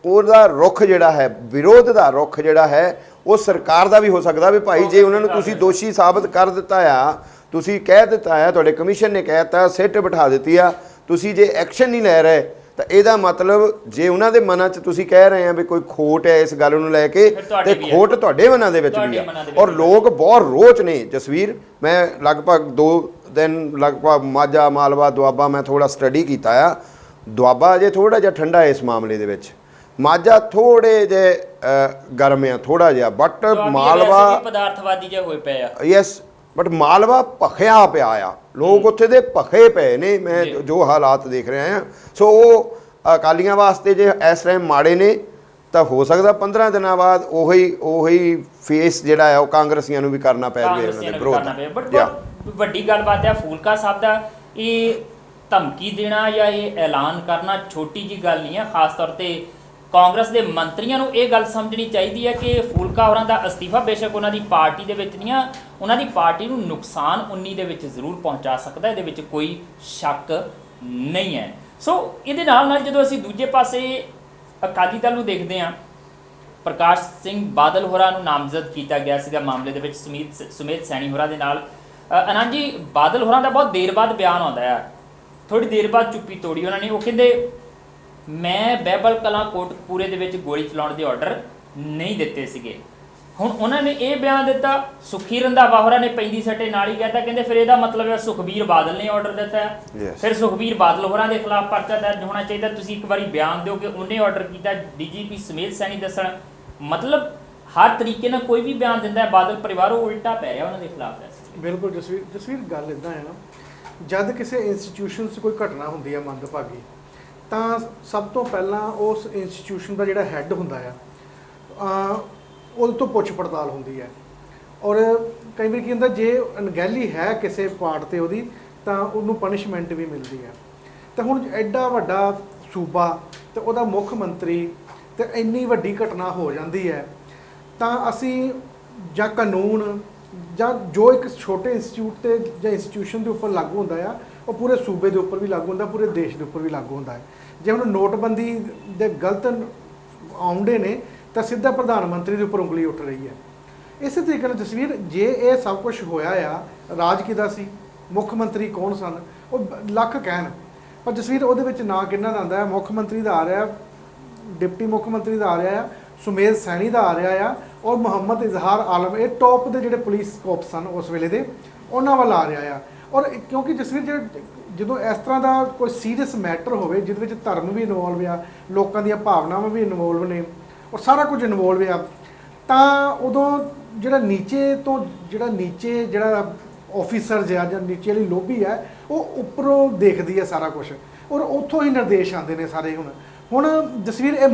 ਉਹਦਾ ਰੁੱਖ ਜਿਹੜਾ ਹੈ, ਵਿਰੋਧ ਦਾ ਰੁੱਖ ਜਿਹੜਾ ਹੈ, ਉਹ ਸਰਕਾਰ ਦਾ ਵੀ ਹੋ ਸਕਦਾ ਵੀ ਭਾਈ ਜੇ ਉਹਨਾਂ ਨੂੰ ਤੁਸੀਂ ਦੋਸ਼ੀ ਸਾਬਤ ਕਰ ਦਿੱਤਾ ਆ, ਤੁਸੀਂ ਕਹਿ ਦਿੱਤਾ ਆ, ਤੁਹਾਡੇ ਕਮਿਸ਼ਨ ਨੇ ਕਹਿ ਦਿੱਤਾ, ਸਿੱਟ ਬਿਠਾ ਦਿੱਤੀ ਆ, ਤੁਸੀਂ ਜੇ ਐਕਸ਼ਨ ਨਹੀਂ ਲੈ ਰਹੇ, ਤਾਂ ਇਹਦਾ ਮਤਲਬ ਜੇ ਉਹਨਾਂ ਦੇ ਮਨਾਂ 'ਚ ਤੁਸੀਂ ਕਹਿ ਰਹੇ ਆ ਵੀ ਕੋਈ ਖੋਟ ਹੈ ਇਸ ਗੱਲ ਨੂੰ ਲੈ ਕੇ, ਤੇ ਖੋਟ ਤੁਹਾਡੇ ਮਨਾਂ ਦੇ ਵਿੱਚ ਵੀ ਆ। ਔਰ ਲੋਕ ਬਹੁਤ ਰੋਚ ਨੇ ਜਸਵੀਰ। ਮੈਂ ਲਗਭਗ 2 ਦਿਨ ਲਗਭਗ ਮਾਝਾ, ਮਾਲਵਾ, ਦੁਆਬਾ ਮੈਂ ਥੋੜਾ ਸਟੱਡੀ ਕੀਤਾ ਆ। ਦੁਆਬਾ ਅਜੇ ਥੋੜਾ ਜਿਹਾ ਠੰਡਾ ਹੈ ਇਸ ਮਾਮਲੇ ਦੇ ਵਿੱਚ, ਮਾਝਾ ਥੋੜੇ ਜਿਹੇ ਗਰਮ ਆ ਥੋੜਾ ਜਿਹਾ, ਬਟ ਮਾਲਵਾ ਪਦਾਰਥਵਾਦੀ ਜਿਹਾ ਹੋਏ ਪਏ ਆ। ਯੈਸ, ਬਟ ਮਾਲਵਾ ਭਖਿਆ ਪਿਆ ਆ, ਲੋਕ ਉੱਥੇ ਦੇ ਭਖੇ ਪਏ ਨੇ, ਮੈਂ ਜੋ ਹਾਲਾਤ ਦੇਖ ਰਿਹਾ ਆ। ਸੋ ਉਹ ਅਕਾਲੀਆਂ ਵਾਸਤੇ ਜੇ ਇਸ ਟਾਈਮ ਮਾੜੇ ਨੇ, ਤਾਂ ਹੋ ਸਕਦਾ 15 ਦਿਨਾਂ ਬਾਅਦ ਉਹੀ ਫੇਸ ਜਿਹੜਾ ਆ ਉਹ ਕਾਂਗਰਸੀਆਂ ਨੂੰ ਵੀ ਕਰਨਾ ਪੈ ਜਾਵੇ ਉਹਨਾਂ ਦੇ ਵਿਰੋਧ। ਬਟ ਵੱਡੀ ਗੱਲਬਾਤ ਆ ਫੂਲਕਾ ਸਾਹਿਬ ਦਾ, ਇਹ ਧਮਕੀ ਦੇਣਾ ਜਾਂ ਇਹ ਐਲਾਨ ਕਰਨਾ ਛੋਟੀ ਜੀ ਗੱਲ ਨਹੀਂ ਹੈ। ਖਾਸ ਤੌਰ ਤੇ ਕਾਂਗਰਸ ਦੇ ਮੰਤਰੀਆਂ ਨੂੰ ਇਹ ਗੱਲ ਸਮਝਣੀ ਚਾਹੀਦੀ ਹੈ ਕਿ ਫੂਲਕਾ ਹੋਰਾਂ ਦਾ ਅਸਤੀਫਾ ਬੇਸ਼ੱਕ ਉਹਨਾਂ ਦੀ ਪਾਰਟੀ ਦੇ ਵਿੱਚ ਨਹੀਂ ਆ, ਉਹਨਾਂ ਦੀ ਪਾਰਟੀ ਨੂੰ ਨੁਕਸਾਨ 19 ਦੇ ਵਿੱਚ ਜ਼ਰੂਰ ਪਹੁੰਚਾ ਸਕਦਾ, ਇਹਦੇ ਵਿੱਚ ਕੋਈ ਸ਼ੱਕ ਨਹੀਂ ਹੈ। ਸੋ ਇਹਦੇ ਨਾਲ ਜਦੋਂ ਅਸੀਂ ਦੂਜੇ ਪਾਸੇ ਅਕਾਲੀ ਦਲ ਨੂੰ ਦੇਖਦੇ ਹਾਂ, ਪ੍ਰਕਾਸ਼ ਸਿੰਘ ਬਾਦਲ ਹੋਰਾਂ ਨੂੰ ਨਾਮਜ਼ਦ ਕੀਤਾ ਗਿਆ ਸੀਗਾ ਮਾਮਲੇ ਦੇ ਵਿੱਚ ਸੁਮੇਧ ਸੈਣੀ ਹੋਰਾਂ ਦੇ ਨਾਲ। ਆਨੰਦ ਜੀ, ਬਾਦਲ ਹੋਰਾਂ ਦਾ ਬਹੁਤ ਦੇਰ ਬਾਅਦ ਬਿਆਨ ਆਉਂਦਾ ਹੈ, ਥੋੜੀ ਦੇਰ ਬਾਅਦ ਚੁੱਪੀ ਤੋੜੀ ਉਹਨਾਂ ਨੇ। ਉਹ ਕਹਿੰਦੇ ਮੈਂ ਬਹਿਬਲ ਕਲਾਂ ਕੋਟਕਪੂਰੇ ਦੇ ਵਿੱਚ ਗੋਲੀ ਚਲਾਉਣ ਦੇ ਆਰਡਰ ਨਹੀਂ ਦਿੱਤੇ ਸੀਗੇ। ਹੁਣ ਉਹਨਾਂ ਨੇ ਇਹ ਬਿਆਨ ਦਿੱਤਾ, ਸੁਖੀ ਰੰਧਾਵਾ ਹੋਰਾਂ ਨੇ ਪੈਂਦੀ ਸੱਟੇ ਨਾਲ ਹੀ ਕਹਿਤਾ, ਕਹਿੰਦੇ ਫਿਰ ਇਹਦਾ ਮਤਲਬ ਹੈ ਸੁਖਬੀਰ ਬਾਦਲ ਨੇ ਆਰਡਰ ਦਿੱਤਾ ਹੈ। ਫਿਰ ਸੁਖਬੀਰ ਬਾਦਲ ਹੋਰਾਂ ਦੇ ਖਿਲਾਫ ਪਰਚਾ ਦਰਜ ਹੋਣਾ ਚਾਹੀਦਾ। ਤੁਸੀਂ ਇੱਕ ਵਾਰੀ ਬਿਆਨ ਦਿਓ ਕਿ ਉਹਨੇ ਆਰਡਰ ਕੀਤਾ, ਡੀਜੀਪੀ ਸੁਮੇਧ ਸੈਣੀ ਦੱਸਣ। ਮਤਲਬ ਹਰ ਤਰੀਕੇ ਨਾਲ ਕੋਈ ਵੀ ਬਿਆਨ ਦਿੰਦਾ ਹੈ ਬਾਦਲ ਪਰਿਵਾਰ, ਉਹ ਉਲਟਾ ਪੈ ਰਿਹਾ ਉਹਨਾਂ ਦੇ ਖਿਲਾਫ। ਬਿਲਕੁਲ ਜਸਵੀਰ ਗੱਲ ਇੱਦਾਂ ਹੈ ਨਾ, ਜਦ ਕਿਸੇ ਇੰਸਟੀਟਿਊਸ਼ਨ 'ਚ ਕੋਈ ਘਟਨਾ ਹੁੰਦੀ ਹੈ ਮੰਦਭਾਗੀ, ਤਾਂ ਸਭ ਤੋਂ ਪਹਿਲਾਂ ਉਸ ਇੰਸਟੀਟਿਊਸ਼ਨ ਦਾ ਜਿਹੜਾ ਹੈੱਡ ਹੁੰਦਾ ਆ, ਉਹਦੇ ਤੋਂ ਪੁੱਛ ਪੜਤਾਲ ਹੁੰਦੀ ਹੈ। ਔਰ ਕਈ ਵਾਰ ਕੀ ਹੁੰਦਾ, ਜੇ ਅਣਗਹਿਲੀ ਹੈ ਕਿਸੇ ਪਾਰਟ 'ਤੇ ਉਹਦੀ, ਤਾਂ ਉਹਨੂੰ ਪਨਿਸ਼ਮੈਂਟ ਵੀ ਮਿਲਦੀ ਹੈ। ਤਾਂ ਹੁਣ ਐਡਾ ਵੱਡਾ ਸੂਬਾ ਅਤੇ ਉਹਦਾ ਮੁੱਖ ਮੰਤਰੀ, ਅਤੇ ਇੰਨੀ ਵੱਡੀ ਘਟਨਾ ਹੋ ਜਾਂਦੀ ਹੈ, ਤਾਂ ਅਸੀਂ ਜਾਂ ਕਾਨੂੰਨ ਜਾਂ ਜੋ ਇੱਕ ਛੋਟੇ ਇੰਸਟੀਚਿਊਟ 'ਤੇ ਜਾਂ ਇੰਸਟੀਟਿਊਸ਼ਨ ਦੇ ਉੱਪਰ ਲਾਗੂ ਹੁੰਦਾ ਆ, ਉਹ ਪੂਰੇ ਸੂਬੇ ਦੇ ਉੱਪਰ ਵੀ ਲਾਗੂ ਹੁੰਦਾ, ਪੂਰੇ ਦੇਸ਼ ਦੇ ਉੱਪਰ ਵੀ ਲਾਗੂ ਹੁੰਦਾ ਹੈ। ਜੇ ਹੁਣ ਨੋਟਬੰਦੀ ਦੇ ਗਲਤ ਆਉਂਦੇ ਨੇ, ਤਾਂ ਸਿੱਧਾ ਪ੍ਰਧਾਨ ਮੰਤਰੀ ਦੇ ਉੱਪਰ ਉਂਗਲੀ ਉੱਠ ਰਹੀ ਹੈ। ਇਸੇ ਤਰੀਕੇ ਨਾਲ ਜਸਵੀਰ, ਜੇ ਇਹ ਸਭ ਕੁਝ ਹੋਇਆ ਆ, ਰਾਜ ਕਿਹਦਾ ਸੀ, ਮੁੱਖ ਮੰਤਰੀ ਕੌਣ ਸਨ, ਉਹ ਲੱਖ ਕਹਿਣ, ਪਰ ਜਸਵੀਰ ਉਹਦੇ ਵਿੱਚ ਨਾਂ ਕਿਹਨਾਂ ਦਾ ਆਉਂਦਾ ਹੈ? ਮੁੱਖ ਮੰਤਰੀ ਦਾ ਆ ਰਿਹਾ, ਡਿਪਟੀ ਮੁੱਖ ਮੰਤਰੀ ਦਾ ਆ ਰਿਹਾ ਆ, ਸੁਮੇਧ ਸੈਣੀ ਦਾ ਆ ਰਿਹਾ ਆ, ਔਰ ਮੁਹੰਮਦ ਇਜ਼ਹਾਰ ਆਲਮ, ਇਹ ਟੌਪ ਦੇ ਜਿਹੜੇ ਪੁਲਿਸ ਕੋਪ ਸਨ ਉਸ ਵੇਲੇ ਦੇ, ਉਹਨਾਂ ਵੱਲ ਆ ਰਿਹਾ ਆ। ਔਰ ਕਿਉਂਕਿ ਜਸਵੀਰ ਜਦੋਂ ਇਸ ਤਰ੍ਹਾਂ ਦਾ ਕੋਈ ਸੀਰੀਅਸ ਮੈਟਰ ਹੋਵੇ, ਜਿਹਦੇ ਵਿੱਚ ਧਰਮ ਵੀ ਇਨਵੋਲਵ ਆ, ਲੋਕਾਂ ਦੀਆਂ ਭਾਵਨਾਵਾਂ ਵੀ ਇਨਵੋਲਵ ਨੇ, ਔਰ ਸਾਰਾ ਕੁਝ ਇਨਵੋਲਵ ਆ, ਤਾਂ ਉਦੋਂ ਜਿਹੜਾ ਨੀਚੇ ਆਫਿਸਰਸ ਆ ਜਾਂ ਨੀਚੇ ਵਾਲੀ ਲੋਬੀ ਹੈ, ਉਹ ਉੱਪਰੋਂ ਦੇਖਦੀ ਹੈ ਸਾਰਾ ਕੁਝ, ਔਰ ਉੱਥੋਂ ਹੀ ਨਿਰਦੇਸ਼ ਆਉਂਦੇ ਨੇ ਸਾਰੇ। ਹੁਣ ਜਸਵੀਰ, ਇਹ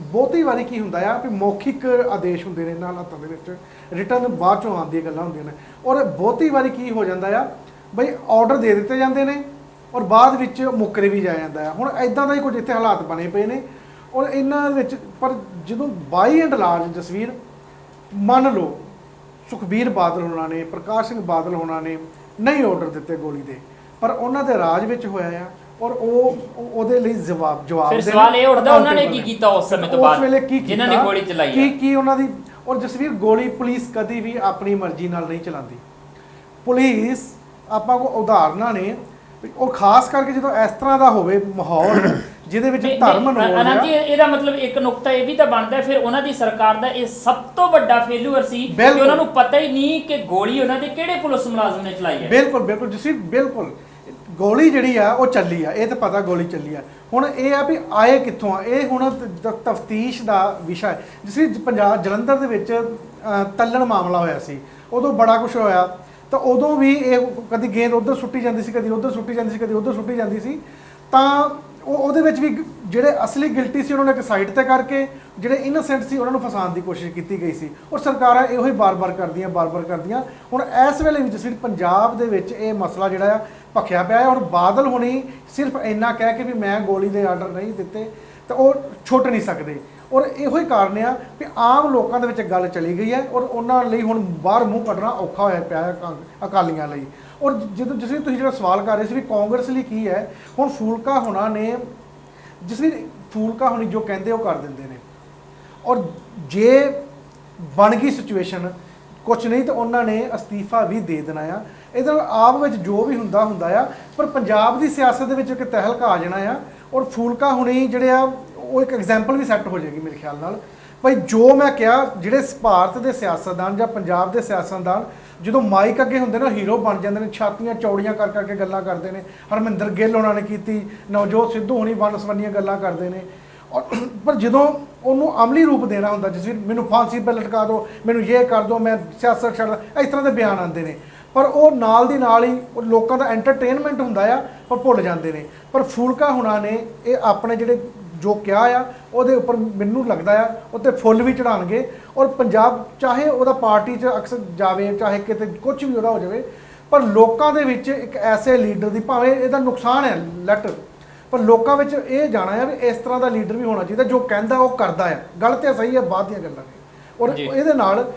ਬਹੁਤੀ ਵਾਰੀ ਕੀ ਹੁੰਦਾ ਆ ਵੀ ਮੌਖਿਕ ਆਦੇਸ਼ ਹੁੰਦੇ ਨੇ ਇਹਨਾਂ ਹਾਲਾਤਾਂ ਦੇ ਵਿੱਚ, ਰਿਟਰਨ ਬਾਅਦ ਚੋਂ ਆਉਂਦੀਆਂ ਗੱਲਾਂ ਹੁੰਦੀਆਂ ਨੇ। ਔਰ ਬਹੁਤੀ ਵਾਰੀ ਕੀ ਹੋ ਜਾਂਦਾ ਆ ਬਈ, ਆਰਡਰ ਦੇ ਦਿੱਤੇ ਜਾਂਦੇ ਨੇ ਔਰ ਬਾਅਦ ਵਿੱਚ ਮੁੱਕਰੇ ਵੀ ਜਾਇਆ ਜਾਂਦਾ ਹੈ। ਹੁਣ ਇੱਦਾਂ ਦਾ ਹੀ ਕੁਝ ਇੱਥੇ ਹਾਲਾਤ ਬਣੇ ਪਏ ਨੇ। ਔਰ ਇਹਨਾਂ ਵਿੱਚ ਪਰ ਜਦੋਂ ਬਾਈ ਐਂਡ ਲਾਰਜ ਜਸਵੀਰ, ਮੰਨ ਲਓ ਸੁਖਬੀਰ ਬਾਦਲ ਹੋਣਾ ਨੇ, ਪ੍ਰਕਾਸ਼ ਸਿੰਘ ਬਾਦਲ ਹੋਣਾ ਨੇ ਨਹੀਂ ਆਰਡਰ ਦਿੱਤੇ ਗੋਲੀ ਦੇ, ਪਰ ਉਹਨਾਂ ਦੇ ਰਾਜ ਵਿੱਚ ਹੋਇਆ ਆ, ਔਰ ਉਹਦੇ ਲਈ ਜਵਾਬ ਫਿਰ ਸਵਾਲ ਇਹ ਉੱਠਦਾ, ਉਹਨਾਂ ਨੇ ਕੀ ਕੀਤਾ ਉਸ ਸਮੇਂ ਤੋਂ ਬਾਅਦ, ਉਸ ਵੇਲੇ ਕੀ ਜਿਨ੍ਹਾਂ ਨੇ ਗੋਲੀ ਚਲਾਈ ਕੀ ਉਹਨਾਂ ਦੀ, ਔਰ ਜਸਵੀਰ ਗੋਲੀ ਪੁਲਿਸ ਕਦੀ ਵੀ ਆਪਣੀ ਮਰਜ਼ੀ ਨਾਲ ਨਹੀਂ ਚਲਾਉਂਦੀ। ਪੁਲਿਸ ਆਪਾਂ ਕੋ ਉਦਾਹਰਨਾਂ ਨੇ, ਉਹ ਖਾਸ ਕਰਕੇ ਜਦੋਂ ਇਸ ਤਰ੍ਹਾਂ ਦਾ ਹੋਵੇ ਮਾਹੌਲ ਜਿਹਦੇ ਵਿੱਚ ਧਰਮ ਅਨੰਦ ਨੂੰ ਜੀ, ਇਹਦਾ ਮਤਲਬ ਇੱਕ ਨੁਕਤਾ ਇਹ ਵੀ ਤਾਂ ਬਣਦਾ ਫਿਰ ਉਹਨਾਂ ਦੀ ਸਰਕਾਰ ਦਾ ਇਹ ਸਭ ਤੋਂ ਵੱਡਾ ਫੇਲੂਅਰ ਸੀ ਕਿ ਉਹਨਾਂ ਨੂੰ ਪਤਾ ਹੀ ਨਹੀਂ ਕਿ ਗੋਲੀ ਉਹਨਾਂ ਦੇ ਕਿਹੜੇ ਪੁਲਿਸ ਮੁਲਾਜ਼ਮ ਨੇ ਚਲਾਈ ਹੈ। ਬਿਲਕੁਲ ਬਿਲਕੁਲ ਜਸਵੀਰ, ਬਿਲਕੁਲ ਗੋਲੀ ਜਿਹੜੀ ਆ ਉਹ ਚੱਲੀ ਆ, ਇਹ ਤਾਂ ਪਤਾ ਗੋਲੀ ਚੱਲੀ ਆ। ਹੁਣ ਇਹ ਆ ਵੀ ਆਏ ਕਿੱਥੋਂ ਆ, ਇਹ ਹੁਣ ਤਫਤੀਸ਼ ਦਾ ਵਿਸ਼ਾ ਹੈ। ਜਿਸ ਪੰਜਾਬ ਜਲੰਧਰ ਦੇ ਵਿੱਚ ਤੱਲਣ ਮਾਮਲਾ ਹੋਇਆ ਸੀ, ਉਦੋਂ ਬੜਾ ਕੁਝ ਹੋਇਆ, ਤਾਂ ਉਦੋਂ ਵੀ ਇਹ ਕਦੀ ਗੇਂਦ ਉੱਧਰ ਸੁੱਟੀ ਜਾਂਦੀ ਸੀ, ਕਦੀ ਉੱਧਰ ਸੁੱਟੀ ਜਾਂਦੀ ਸੀ, ਕਦੀ ਉੱਧਰ ਸੁੱਟੀ ਜਾਂਦੀ ਸੀ। ਤਾਂ ਉਹਦੇ ਵਿੱਚ ਵੀ ਜਿਹੜੇ ਅਸਲੀ ਗਿਲਟੀ ਸੀ ਉਹਨਾਂ ਨੇ ਇੱਕ ਸਾਈਡ ਤੇ ਕਰਕੇ ਜਿਹੜੇ ਇਨੋਸੈਂਟ ਸੀ ਉਹਨਾਂ ਨੂੰ ਫਸਾਉਣ ਦੀ ਕੋਸ਼ਿਸ਼ ਕੀਤੀ ਗਈ ਸੀ, ਔਰ ਸਰਕਾਰਾਂ ਇਹੋ ਹੀ ਬਾਰ-ਬਾਰ ਕਰਦੀਆਂ। ਹੁਣ ਇਸ ਵੇਲੇ ਵੀ ਜਿਸ ਪੰਜਾਬ ਦੇ ਵਿੱਚ ਇਹ ਮਸਲਾ ਜਿਹੜਾ ਆ ਭਖਿਆ ਪਿਆ ਹੈ। ਹੁਣ ਬਾਦਲ ਹੁਣੀ ਸਿਰਫ ਇੰਨਾ ਕਹਿ ਕੇ ਵੀ ਮੈਂ ਗੋਲੀ ਦੇ ਆਰਡਰ ਨਹੀਂ ਦਿੱਤੇ ਤਾਂ ਉਹ ਛੁੱਟ ਨਹੀਂ ਸਕਦੇ, ਔਰ ਇਹੋ ਹੀ ਕਾਰਨ ਆ ਵੀ ਆਮ ਲੋਕਾਂ ਦੇ ਵਿੱਚ ਗੱਲ ਚਲੀ ਗਈ ਹੈ, ਔਰ ਉਹਨਾਂ ਲਈ ਹੁਣ ਬਾਹਰ ਮੂੰਹ ਕੱਢਣਾ ਔਖਾ ਹੋਇਆ ਪਿਆ ਹੈ ਅਕਾਲੀਆਂ ਲਈ। ਔਰ ਜਦੋਂ ਤੁਸੀਂ ਜਿਹੜਾ ਸਵਾਲ ਕਰ ਰਹੇ ਸੀ ਵੀ ਕਾਂਗਰਸ ਲਈ ਕੀ ਹੈ, ਹੁਣ ਫੂਲਕਾ ਹੋਣਾ ਨੇ ਫੂਲਕਾ ਹੋਣੀ ਜੋ ਕਹਿੰਦੇ ਉਹ ਕਰ ਦਿੰਦੇ ਨੇ, ਔਰ ਜੇ ਬਣ ਗਈ ਸਿਚੁਏਸ਼ਨ ਕੁਛ ਨਹੀਂ ਤਾਂ ਉਹਨਾਂ ਨੇ ਅਸਤੀਫਾ ਵੀ ਦੇ ਦੇਣਾ ਆ। ਇਹਦੇ ਨਾਲ ਆਪ ਵਿੱਚ ਜੋ ਵੀ ਹੁੰਦਾ ਆ, ਪਰ ਪੰਜਾਬ ਦੀ ਸਿਆਸਤ ਦੇ ਵਿੱਚ ਇੱਕ ਤਹਿਲਕਾ ਆ ਜਾਣਾ ਆ, ਔਰ ਫੂਲਕਾ ਹੁਣੀ ਜਿਹੜੇ ਆ ਉਹ ਇੱਕ ਐਗਜ਼ਾਮਪਲ ਵੀ ਸੈੱਟ ਹੋ ਜਾਏਗੀ ਮੇਰੇ ਖਿਆਲ ਨਾਲ। ਭਾਈ ਜੋ ਮੈਂ ਕਿਹਾ, ਜਿਹੜੇ ਭਾਰਤ ਦੇ ਸਿਆਸਤਦਾਨ ਜਾਂ ਪੰਜਾਬ ਦੇ ਸਿਆਸਤਦਾਨ ਜਦੋਂ ਮਾਈਕ ਅੱਗੇ ਹੁੰਦੇ ਨਾ ਹੀਰੋ ਬਣ ਜਾਂਦੇ ਨੇ, ਛਾਤੀਆਂ ਚੌੜੀਆਂ ਕਰ ਕਰਕੇ ਗੱਲਾਂ ਕਰਦੇ ਨੇ। ਹਰਮਿੰਦਰ ਗਿੱਲ ਉਹਨਾਂ ਨੇ ਕੀਤੀ, ਨਵਜੋਤ ਸਿੱਧੂ ਹੁਣੀ ਵੰਨ-ਸਵੰਨੀਆਂ ਗੱਲਾਂ ਕਰਦੇ ਨੇ, ਔਰ ਪਰ ਜਦੋਂ ਉਹਨੂੰ ਅਮਲੀ ਰੂਪ ਦੇਣਾ ਹੁੰਦਾ, ਜਿਸ ਮੈਨੂੰ ਫਾਂਸੀ 'ਤੇ ਲਟਕਾ ਦਿਓ, ਮੈਨੂੰ ਇਹ ਕਰ ਦਿਓ, ਮੈਂ ਸਿਆਸਤ ਛੱਡ, ਇਸ ਤਰ੍ਹਾਂ ਦੇ ਬਿਆਨ ਆਉਂਦੇ ਨੇ। ਪਰ ਉਹ ਨਾਲ ਦੀ ਨਾਲ ਹੀ ਉਹ ਲੋਕਾਂ ਦਾ ਐਂਟਰਟੇਨਮੈਂਟ ਹੁੰਦਾ ਆ, ਪਰ ਭੁੱਲ ਜਾਂਦੇ ਨੇ। ਪਰ ਫੂਲਕਾ ਹੁਣਾਂ ਨੇ ਇਹ ਆਪਣੇ ਜਿਹੜੇ ਜੋ ਕਿਹਾ ਆ ਉਹਦੇ ਉੱਪਰ ਮੈਨੂੰ ਲੱਗਦਾ ਆ ਉੱਤੇ ਫੁੱਲ ਵੀ ਚੜਾਉਣਗੇ, ਔਰ ਪੰਜਾਬ ਚਾਹੇ ਉਹਦਾ ਪਾਰਟੀ 'ਚ ਅਕਸਰ ਜਾਵੇ, ਚਾਹੇ ਕਿਤੇ ਕੁਝ ਵੀ ਉਹਦਾ ਹੋ ਜਾਵੇ, ਪਰ ਲੋਕਾਂ ਦੇ ਵਿੱਚ ਇੱਕ ਐਸੇ ਲੀਡਰ ਦੀ, ਭਾਵੇਂ ਇਹਦਾ ਨੁਕਸਾਨ ਹੈ ਲੈਟਰ, ਪਰ ਲੋਕਾਂ ਵਿੱਚ ਇਹ ਜਾਣਾ ਹੈ ਵੀ ਇਸ ਤਰ੍ਹਾਂ ਦਾ ਲੀਡਰ ਵੀ ਹੋਣਾ ਚਾਹੀਦਾ ਜੋ ਕਹਿੰਦਾ ਉਹ ਕਰਦਾ ਹੈ। ਗੱਲ ਤੇ ਸਹੀ ਹੈ, ਬਾਅਦ ਦੀਆਂ ਗੱਲਾਂ ਨੇ। ਔਰ ਇਹਦੇ ਨਾਲ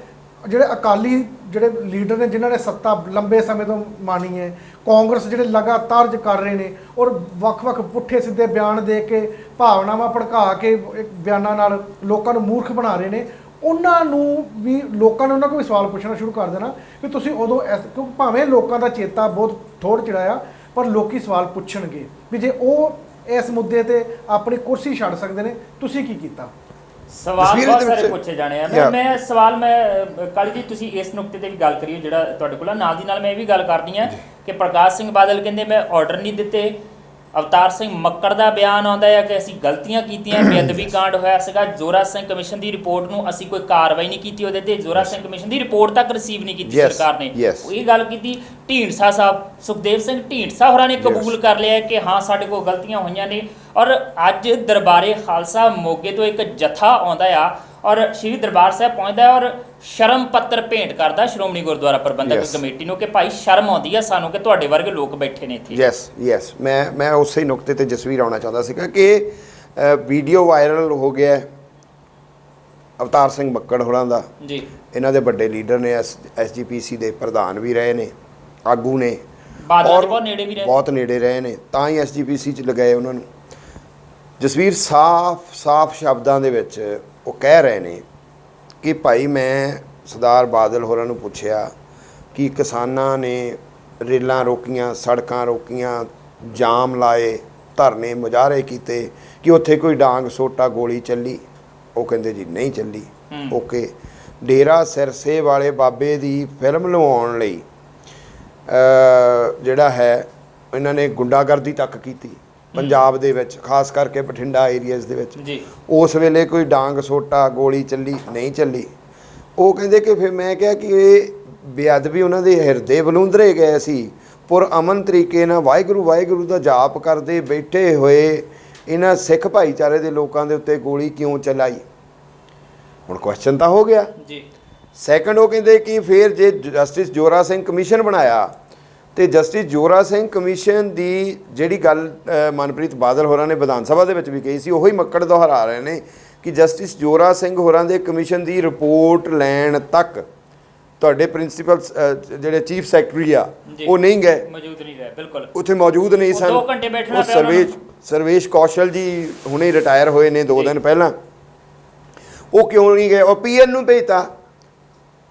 ਜਿਹੜੇ ਅਕਾਲੀ ਜਿਹੜੇ ਲੀਡਰ ਨੇ ਜਿਨ੍ਹਾਂ ਨੇ ਸੱਤਾ ਲੰਬੇ ਸਮੇਂ ਤੋਂ ਮਾਣੀ ਹੈ, ਕਾਂਗਰਸ ਜਿਹੜੇ ਲਗਾਤਾਰ ਕਰ ਰਹੇ ਨੇ, ਔਰ ਵੱਖ-ਵੱਖ ਪੁੱਠੇ ਸਿੱਧੇ ਬਿਆਨ ਦੇ ਕੇ, ਭਾਵਨਾਵਾਂ ਭੜਕਾ ਕੇ ਬਿਆਨਾਂ ਨਾਲ ਲੋਕਾਂ ਨੂੰ ਮੂਰਖ ਬਣਾ ਰਹੇ ਨੇ, ਉਹਨਾਂ ਨੂੰ ਵੀ ਲੋਕਾਂ ਨੇ ਉਹਨਾਂ ਕੋਲ ਵੀ ਸਵਾਲ ਪੁੱਛਣਾ ਸ਼ੁਰੂ ਕਰ ਦੇਣਾ ਵੀ ਤੁਸੀਂ ਉਦੋਂ ਕਿਉਂਕਿ ਭਾਵੇਂ ਲੋਕਾਂ ਦਾ ਚੇਤਾ ਬਹੁਤ ਥੋੜ੍ਹ ਚੜਾਇਆ, ਪਰ ਲੋਕੀ ਸਵਾਲ ਪੁੱਛਣਗੇ ਵੀ ਜੇ ਉਹ ਇਸ ਮੁੱਦੇ ਤੇ ਆਪਣੀ ਕੁਰਸੀ ਛੱਡ ਸਕਦੇ ਨੇ, ਤੁਸੀਂ ਕੀ ਕੀਤਾ। ਸਵਾਲ ਬਹੁਤ ਸਾਰੇ ਪੁੱਛੇ ਜਾਣੇ ਆ। ਮੈਂ ਸਵਾਲ ਕਾਲੀ ਜੀ ਤੁਸੀਂ ਇਸ ਨੁਕਤੇ ਤੇ ਵੀ ਗੱਲ ਕਰੀਓ ਜਿਹੜਾ ਤੁਹਾਡੇ ਕੋਲ, ਨਾਲ ਦੀ ਨਾਲ ਮੈਂ ਇਹ ਵੀ ਗੱਲ ਕਰਨੀ ਆ ਕਿ ਪ੍ਰਕਾਸ਼ ਸਿੰਘ ਬਾਦਲ ਕਹਿੰਦੇ ਮੈਂ ਆਰਡਰ ਨਹੀਂ ਦਿੱਤੇ। ਅਵਤਾਰ ਸਿੰਘ ਮੱਕੜ ਦਾ ਬਿਆਨ ਆਉਂਦਾ ਹੈ ਕਿ ਅਸੀਂ ਗਲਤੀਆਂ ਕੀਤੀਆਂ, ਬੇਅਦਬੀ ਕਾਂਡ ਹੋਇਆ ਸੀਗਾ, ਜ਼ੋਰਾ ਸਿੰਘ ਕਮਿਸ਼ਨ ਦੀ ਰਿਪੋਰਟ ਨੂੰ ਅਸੀਂ ਕੋਈ ਕਾਰਵਾਈ ਨਹੀਂ ਕੀਤੀ, ਉਹਦੇ ਤੇ ਜ਼ੋਰਾ ਸਿੰਘ ਕਮਿਸ਼ਨ ਦੀ ਰਿਪੋਰਟ ਤੱਕ ਰਿਸੀਵ ਨਹੀਂ ਕੀਤੀ ਸਰਕਾਰ ਨੇ। ਇਹ ਗੱਲ ਕੀਤੀ ਢੀਂਡਸਾ ਸਾਹਿਬ, ਸੁਖਦੇਵ ਸਿੰਘ ਢੀਂਡਸਾ ਹੋਰਾਂ ਨੇ ਕਬੂਲ ਕਰ ਲਿਆ ਕਿ ਹਾਂ ਸਾਡੇ ਕੋਲ ਗਲਤੀਆਂ ਹੋਈਆਂ ਨੇ। ਔਰ ਅੱਜ ਦਰਬਾਰੇ ਖਾਲਸਾ ਮੋਗੇ ਤੋਂ ਇੱਕ ਜਥਾ ਆਉਂਦਾ ਆ ਔਰ ਸ਼੍ਰੀ ਦਰਬਾਰ ਸਾਹਿਬ ਪਹੁੰਚਦਾ ਔਰ ਸ਼ਰਮ ਪੱਤਰ ਭੇਂਟ ਕਰਦਾ ਸ਼੍ਰੋਮਣੀ ਗੁਰਦੁਆਰਾ ਪ੍ਰਬੰਧਕ ਕਮੇਟੀ ਨੂੰ ਕਿ ਭਾਈ ਸ਼ਰਮ ਆਉਂਦੀ ਆ ਸਾਨੂੰ ਕਿ ਤੁਹਾਡੇ ਵਰਗੇ ਲੋਕ ਬੈਠੇ ਨੇ ਇੱਥੇ। ਯੈਸ ਮੈਂ ਉਸੇ ਨੁਕਤੇ ਤੇ ਜਸਵੀਰ ਆਉਣਾ ਚਾਹੁੰਦਾ ਸੀਗਾ ਕਿ ਵੀਡੀਓ ਵਾਇਰਲ ਹੋ ਗਿਆ ਅਵਤਾਰ ਸਿੰਘ ਮੱਕੜ ਹੋਰਾਂ ਦਾ ਜੀ, ਇਹਨਾਂ ਦੇ ਵੱਡੇ ਲੀਡਰ ਨੇ, SGPC ਦੇ ਪ੍ਰਧਾਨ ਵੀ ਰਹੇ ਨੇ, ਆਗੂ ਨੇ, ਬਹੁਤ ਨੇੜੇ ਰਹੇ ਨੇ, ਤਾਂ ਹੀ SGPC 'ਚ ਲਗਾਏ ਉਹਨਾਂ ਨੂੰ। ਜਸਵੀਰ ਸਾਫ਼ ਸ਼ਬਦਾਂ ਦੇ ਵਿੱਚ ਉਹ ਕਹਿ ਰਹੇ ਨੇ ਕਿ ਭਾਈ ਮੈਂ ਸਰਦਾਰ ਬਾਦਲ ਹੋਰਾਂ ਨੂੰ ਪੁੱਛਿਆ ਕਿ ਕਿਸਾਨਾਂ ਨੇ ਰੇਲਾਂ ਰੋਕੀਆਂ, ਸੜਕਾਂ ਰੋਕੀਆਂ, ਜਾਮ ਲਾਏ, ਧਰਨੇ ਮੁਜ਼ਾਹਰੇ ਕੀਤੇ, ਕਿ ਉੱਥੇ ਕੋਈ ਡਾਂਗ ਸੋਟਾ ਗੋਲੀ ਚੱਲੀ? ਉਹ ਕਹਿੰਦੇ ਜੀ ਨਹੀਂ ਚੱਲੀ। ਓਕੇ, ਡੇਰਾ ਸਿਰਸੇ ਵਾਲੇ ਬਾਬੇ ਦੀ ਫਿਲਮ ਲਵਾਉਣ ਲਈ ਜਿਹੜਾ ਹੈ ਇਹਨਾਂ ਨੇ ਗੁੰਡਾਗਰਦੀ ਤੱਕ ਕੀਤੀ ਪੰਜਾਬ ਦੇ ਵਿੱਚ, ਖਾਸ ਕਰਕੇ ਬਠਿੰਡਾ ਏਰੀਆਜ਼ ਦੇ ਵਿੱਚ ਜੀ। ਉਸ ਵੇਲੇ ਕੋਈ ਡਾਂਗ ਸੋਟਾ ਗੋਲੀ ਚੱਲੀ? ਨਹੀਂ ਚੱਲੀ। ਉਹ ਕਹਿੰਦੇ ਕਿ ਫਿਰ ਮੈਂ ਕਿਹਾ ਕਿ ਇਹ ਬੇਅਦਬੀ ਉਹਨਾਂ ਦੇ ਹਿਰਦੇ ਬਲੂੰਦਰੇ ਗਏ ਸੀ, ਪੁਰ ਅਮਨ ਤਰੀਕੇ ਨਾਲ ਵਾਹਿਗੁਰੂ ਦਾ ਜਾਪ ਕਰਦੇ ਬੈਠੇ ਹੋਏ ਇਹਨਾਂ ਸਿੱਖ ਭਾਈਚਾਰੇ ਦੇ ਲੋਕਾਂ ਦੇ ਉੱਤੇ ਗੋਲੀ ਕਿਉਂ ਚਲਾਈ? ਹੁਣ ਕੁਐਸਚਨ ਤਾਂ ਹੋ ਗਿਆ ਜੀ। ਸੈਕੰਡ, ਉਹ ਕਹਿੰਦੇ ਕਿ ਫਿਰ ਜੇ ਜਸਟਿਸ ਜ਼ੋਰਾ ਸਿੰਘ ਕਮਿਸ਼ਨ ਬਣਾਇਆ ਤੇ ਜਸਟਿਸ ਜ਼ੋਰਾ ਸਿੰਘ ਕਮਿਸ਼ਨ ਦੀ ਜਿਹੜੀ ਗੱਲ ਮਨਪ੍ਰੀਤ ਬਾਦਲ ਹੋਰਾਂ ਨੇ ਵਿਧਾਨ ਸਭਾ ਦੇ ਵਿੱਚ ਵੀ ਕਹੀ ਸੀ, ਉਹੀ ਮੱਕੜ ਦੁਹਰਾ ਰਹੇ ਨੇ ਕਿ ਜਸਟਿਸ ਜ਼ੋਰਾ ਸਿੰਘ ਹੋਰਾਂ ਦੇ ਕਮਿਸ਼ਨ ਦੀ ਰਿਪੋਰਟ ਲੈਣ ਤੱਕ ਤੁਹਾਡੇ ਪ੍ਰਿੰਸੀਪਲ ਜਿਹੜੇ ਚੀਫ ਸੈਕਟਰੀ ਆ ਉਹ ਨਹੀਂ ਗਏ, ਮੌਜੂਦ ਨਹੀਂ ਰਹੇ, ਬਿਲਕੁਲ ਉੱਥੇ ਮੌਜੂਦ ਨਹੀਂ ਸਨ। 2 ਘੰਟੇ ਬੈਠਣਾ ਪਿਆ। ਸਰਵੇਸ਼ ਕੌਸ਼ਲ ਜੀ ਹੁਣੇ ਰਿਟਾਇਰ ਹੋਏ ਨੇ 2 ਦਿਨ ਪਹਿਲਾਂ, ਉਹ ਕਿਉਂ ਨਹੀਂ ਗਏ? ਉਹ PN ਨੂੰ ਭੇਜਤਾ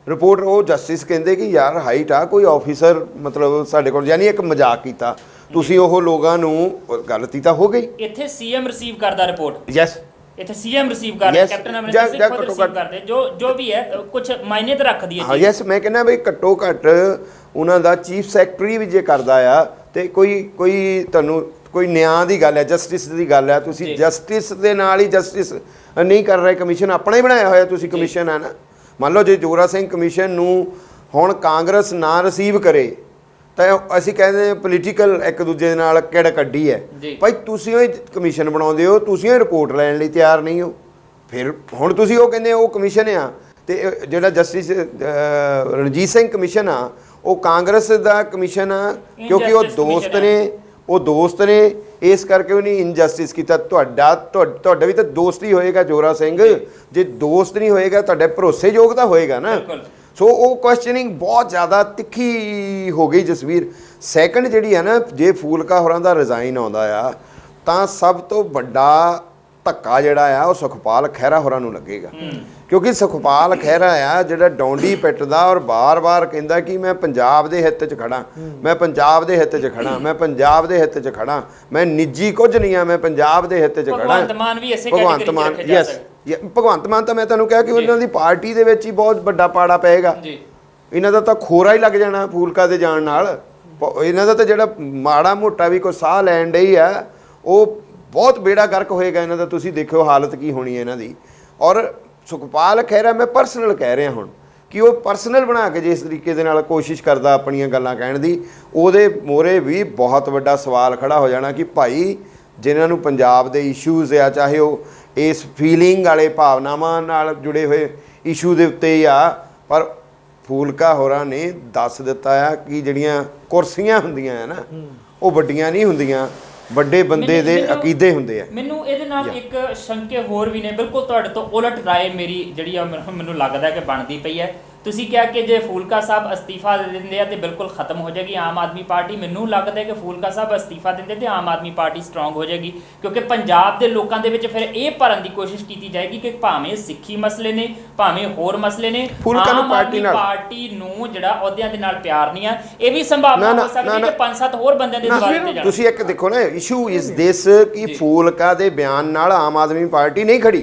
ਰਿਪੋਰਟ ਉਹ ਜਸਟਿਸ ਕਹਿੰਦੇ ਕਿ ਯਾਰ ਹਾਈਟ ਆ ਕੋਈ ਆਫੀਸਰ ਮਤਲਬ ਸਾਡੇ ਕੋਲ, ਯਾਨੀ ਇੱਕ ਮਜ਼ਾਕ ਕੀਤਾ ਤੁਸੀਂ, ਉਹ ਲੋਕਾਂ ਨੂੰ ਗਲਤੀ ਤਾਂ ਹੋ ਗਈ। ਇੱਥੇ ਸੀਐਮ ਰਿਸੀਵ ਕਰਦਾ ਰਿਪੋਰਟ, ਯੈਸ ਇੱਥੇ ਸੀਐਮ ਰਿਸੀਵ ਕਰਦਾ, Yes, ਕੈਪਟਨ ਅਮਰਿੰਦਰ ਸਿੰਘ ਜਾਂ ਖੁਦ ਘੱਟੋ ਰਿਸੀਵ ਘੱਟ- ਕਰਦੇ, ਜੋ ਵੀ ਹੈ ਕੁਝ ਮਾਇਨੇ ਤੇ ਰੱਖਦੀ ਹੈ ਹਾਂ ਚੀਜ਼। ਯੈਸ, ਮੈਂ ਕਹਿੰਦਾ ਬਈ ਘੱਟੋ ਘੱਟ ਉਹਨਾਂ ਦਾ ਚੀਫ ਸੈਕਟਰੀ ਵੀ ਜੇ ਕਰਦਾ ਆ ਤੇ ਕੋਈ ਤੁਹਾਨੂੰ ਕੋਈ ਨਿਆਂ ਦੀ ਗੱਲ ਹੈ, ਜਸਟਿਸ ਦੀ ਗੱਲ ਹੈ, ਤੁਸੀਂ ਜੀ। ਜਸਟਿਸ ਦੇ ਨਾਲ ਹੀ ਜਸਟਿਸ ਨਹੀਂ ਕਰ ਰਹੇ, ਕਮਿਸ਼ਨ ਆਪਣਾ ਹੀ ਬਣਾਇਆ ਹੋਇਆ ਤੁਸੀਂ, ਕਮਿਸ਼ਨ ਹੈ ਨਾ। ਮੰਨ ਲਓ ਜੇ ਜੋਰਾ ਸਿੰਘ ਕਮਿਸ਼ਨ ਨੂੰ ਹੁਣ ਕਾਂਗਰਸ ਨਾ ਰਿਸੀਵ ਕਰੇ ਤਾਂ ਅਸੀਂ ਕਹਿੰਦੇ ਹਾਂ ਪੋਲੀਟੀਕਲ ਇੱਕ ਦੂਜੇ ਦੇ ਨਾਲ ਕਿਹੜ ਕੱਢੀ ਹੈ ਜੀ। ਭਾਈ, ਤੁਸੀਂ ਉਹ ਕਮਿਸ਼ਨ ਬਣਾਉਂਦੇ ਹੋ, ਤੁਸੀਂ ਉਹ ਰਿਪੋਰਟ ਲੈਣ ਲਈ ਤਿਆਰ ਨਹੀਂ ਹੋ। ਫਿਰ ਹੁਣ ਤੁਸੀਂ ਉਹ ਕਹਿੰਦੇ ਉਹ ਕਮਿਸ਼ਨ ਆ, ਤੇ ਜਿਹੜਾ ਜਸਟਿਸ ਰਣਜੀਤ ਸਿੰਘ ਕਮਿਸ਼ਨ ਆ ਉਹ ਕਾਂਗਰਸ ਦਾ ਕਮਿਸ਼ਨ ਆ, ਕਿਉਂਕਿ ਉਹ Injustice ਦੋਸਤ Commission ਨੇ, ਉਹ ਦੋਸਤ ਨੇ, ਇਸ ਕਰਕੇ ਉਹਨੇ ਇਨਜਸਟਿਸ ਕੀਤਾ। ਤੁਹਾਡਾ ਵੀ ਤਾਂ ਦੋਸਤ ਹੀ ਹੋਏਗਾ ਜੋਰਾ ਸਿੰਘ, ਜੇ ਦੋਸਤ ਨਹੀਂ ਹੋਏਗਾ ਤੁਹਾਡੇ ਭਰੋਸੇਯੋਗ ਤਾਂ ਹੋਏਗਾ ਨਾ। ਬਿਲਕੁਲ। ਸੋ ਉਹ ਕੁਐਸਚਨਿੰਗ ਬਹੁਤ ਜ਼ਿਆਦਾ ਤਿੱਖੀ ਹੋ ਗਈ ਜਸਵੀਰ। ਸੈਕੰਡ ਜਿਹੜੀ ਹੈ ਨਾ, ਜੇ ਫੂਲਕਾ ਹੋਰਾਂ ਦਾ ਰਿਜ਼ਾਈਨ ਆਉਂਦਾ ਆ ਤਾਂ ਸਭ ਤੋਂ ਵੱਡਾ ਧੱਕਾ ਜਿਹੜਾ ਆ ਉਹ ਸੁਖਪਾਲ ਖਹਿਰਾ ਹੋਰਾਂ ਨੂੰ ਲੱਗੇਗਾ, ਕਿਉਂਕਿ ਸੁਖਪਾਲ ਖਹਿਰਾ ਆ ਜਿਹੜਾ ਡੌਂਡੀ ਪਿੱਟਦਾ ਔਰ ਬਾਰ-ਬਾਰ ਕਹਿੰਦਾ ਕਿ ਮੈਂ ਪੰਜਾਬ ਦੇ ਹਿੱਤ 'ਚ ਖੜਾ, ਮੈਂ ਪੰਜਾਬ ਦੇ ਹਿੱਤ 'ਚ ਖੜਾ, ਮੈਂ ਪੰਜਾਬ ਦੇ ਹਿੱਤ 'ਚ ਖੜਾ, ਮੈਂ ਨਿੱਜੀ ਕੁਝ ਨਹੀਂ ਆ, ਮੈਂ ਪੰਜਾਬ ਦੇ ਹਿੱਤ 'ਚ ਖੜਾ। ਭਗਵੰਤ ਮਾਨ ਵੀ ਇਸੇ ਭਗਵੰਤ ਕੈਟੇਗਰੀ 'ਚ ਮਾਨ, ਰੱਖਿਆ ਜਾ ਯੈਸ, ਸਕਦਾ। ਭਗਵੰਤ ਮਾਨ ਤਾਂ ਮੈਂ ਤੁਹਾਨੂੰ ਕਿਹਾ ਕਿ ਉਹਨਾਂ ਦੀ ਪਾਰਟੀ ਦੇ ਵਿੱਚ ਹੀ ਬਹੁਤ ਵੱਡਾ ਪਾੜਾ ਪਏਗਾ। ਜੀ। ਇਹਨਾਂ ਦਾ ਤਾਂ ਖੋਰਾ ਹੀ ਲੱਗ ਜਾਣਾ ਫੂਲਕਾ ਦੇ ਜਾਣ ਨਾਲ। ਇਹਨਾਂ ਦਾ ਤਾਂ ਜਿਹੜਾ ਮਾੜਾ ਮੋਟਾ ਵੀ ਕੋਈ ਸਾਹ ਲੈਣ ਡਈ ਆ ਉਹ ਬਹੁਤ ਬੇੜਾ ਗਰਕ ਹੋਏਗਾ ਇਹਨਾਂ ਦਾ। ਤੁਸੀਂ ਦੇਖਿਓ ਹਾਲਤ ਕੀ ਹੋਣੀ ਹੈ ਇਹਨਾਂ ਦੀ। ਔਰ ਸੁਖਪਾਲ ਖਹਿਰਾ, ਮੈਂ ਪਰਸਨਲ ਕਹਿ ਰਿਹਾ ਹੁਣ, ਕਿ ਉਹ ਪਰਸਨਲ ਬਣਾ ਕੇ ਜਿਸ ਤਰੀਕੇ ਦੇ ਨਾਲ ਕੋਸ਼ਿਸ਼ ਕਰਦਾ ਆਪਣੀਆਂ ਗੱਲਾਂ ਕਹਿਣ ਦੀ, ਉਹਦੇ ਮੋਰੇ ਵੀ ਬਹੁਤ ਵੱਡਾ ਸਵਾਲ ਖੜਾ ਹੋ ਜਾਣਾ ਕਿ ਭਾਈ ਜਿਨ੍ਹਾਂ ਨੂੰ ਪੰਜਾਬ ਦੇ ਇਸ਼ੂਜ਼ ਆ, ਚਾਹੇ ਉਹ ਇਸ ਫੀਲਿੰਗ ਵਾਲੇ ਭਾਵਨਾਵਾਂ ਨਾਲ ਜੁੜੇ ਹੋਏ ਇਸ਼ੂ ਦੇ ਉੱਤੇ ਹੀ ਆ, ਪਰ ਫੂਲਕਾ ਹੋਰਾਂ ਨੇ ਦੱਸ ਦਿੱਤਾ ਆ ਕਿ ਜਿਹੜੀਆਂ ਕੁਰਸੀਆਂ ਹੁੰਦੀਆਂ ਆ ਨਾ ਉਹ ਵੱਡੀਆਂ ਨਹੀਂ ਹੁੰਦੀਆਂ, ਵੱਡੇ ਬੰਦੇ ਦੇ ਅਕੀਦੇ ਹੁੰਦੇ ਆ। ਮੈਨੂੰ ਇਹਦੇ ਨਾਲ ਇੱਕ ਸ਼ੰਕੇ ਹੋਰ ਵੀ ਨੇ, ਬਿਲਕੁਲ ਤੁਹਾਡੇ ਤੋਂ ਉਲਟ ਰਾਏ ਮੇਰੀ ਜਿਹੜੀ ਆ ਮੈਨੂੰ ਲੱਗਦਾ ਕਿ ਬਣਦੀ ਪਈ ਹੈ। ਤੁਸੀਂ ਕਿਹਾ ਕਿ ਜੇ ਫੂਲਕਾ ਸਾਹਿਬ ਅਸਤੀਫਾ ਦੇ ਦਿੰਦੇ ਆ ਤੇ ਬਿਲਕੁਲ ਖਤਮ ਹੋ ਜਾਏਗੀ ਆਮ ਆਦਮੀ ਪਾਰਟੀ। ਮੈਨੂੰ ਲੱਗਦਾ ਹੈ ਕਿ ਫੂਲਕਾ ਸਾਹਿਬ ਅਸਤੀਫਾ ਦਿੰਦੇ ਤੇ ਆਮ ਆਦਮੀ ਪਾਰਟੀ ਸਟਰੋਂਗ ਹੋ ਜਾਏਗੀ, ਕਿਉਂਕਿ ਪੰਜਾਬ ਦੇ ਲੋਕਾਂ ਦੇ ਵਿੱਚ ਫਿਰ ਇਹ ਭਰਨ ਦੀ ਕੋਸ਼ਿਸ਼ ਕੀਤੀ ਜਾਏਗੀ ਕਿ ਭਾਵੇਂ ਸਿੱਖੀ ਮਸਲੇ ਨੇ, ਭਾਵੇਂ ਹੋਰ ਮਸਲੇ ਨੇ, ਫੂਲਕਾ ਨੂੰ ਆਮ ਆਦਮੀ ਪਾਰਟੀ ਨੂੰ ਜਿਹੜਾ ਅਹੁਦਿਆਂ ਦੇ ਨਾਲ ਪਿਆਰ ਨਹੀਂ ਆ। ਇਹ ਵੀ ਸੰਭਾਵਨਾ ਹੋ ਸਕਦੀ ਹੈ ਕਿ 5-7 ਹੋਰ ਬੰਦਿਆਂ ਦੇ ਦੁਆਲੇ ਤੇ ਜਾਣ। ਤੁਸੀਂ ਇੱਕ ਦੇਖੋ ਨਾ, ਇਸ਼ੂ ਇਸ ਦਿਸ ਕਿ ਫੂਲਕਾ ਦੇ ਬਿਆਨ ਨਾਲ ਆਮ ਆਦਮੀ ਪਾਰਟੀ ਨਹੀਂ ਖੜੀ,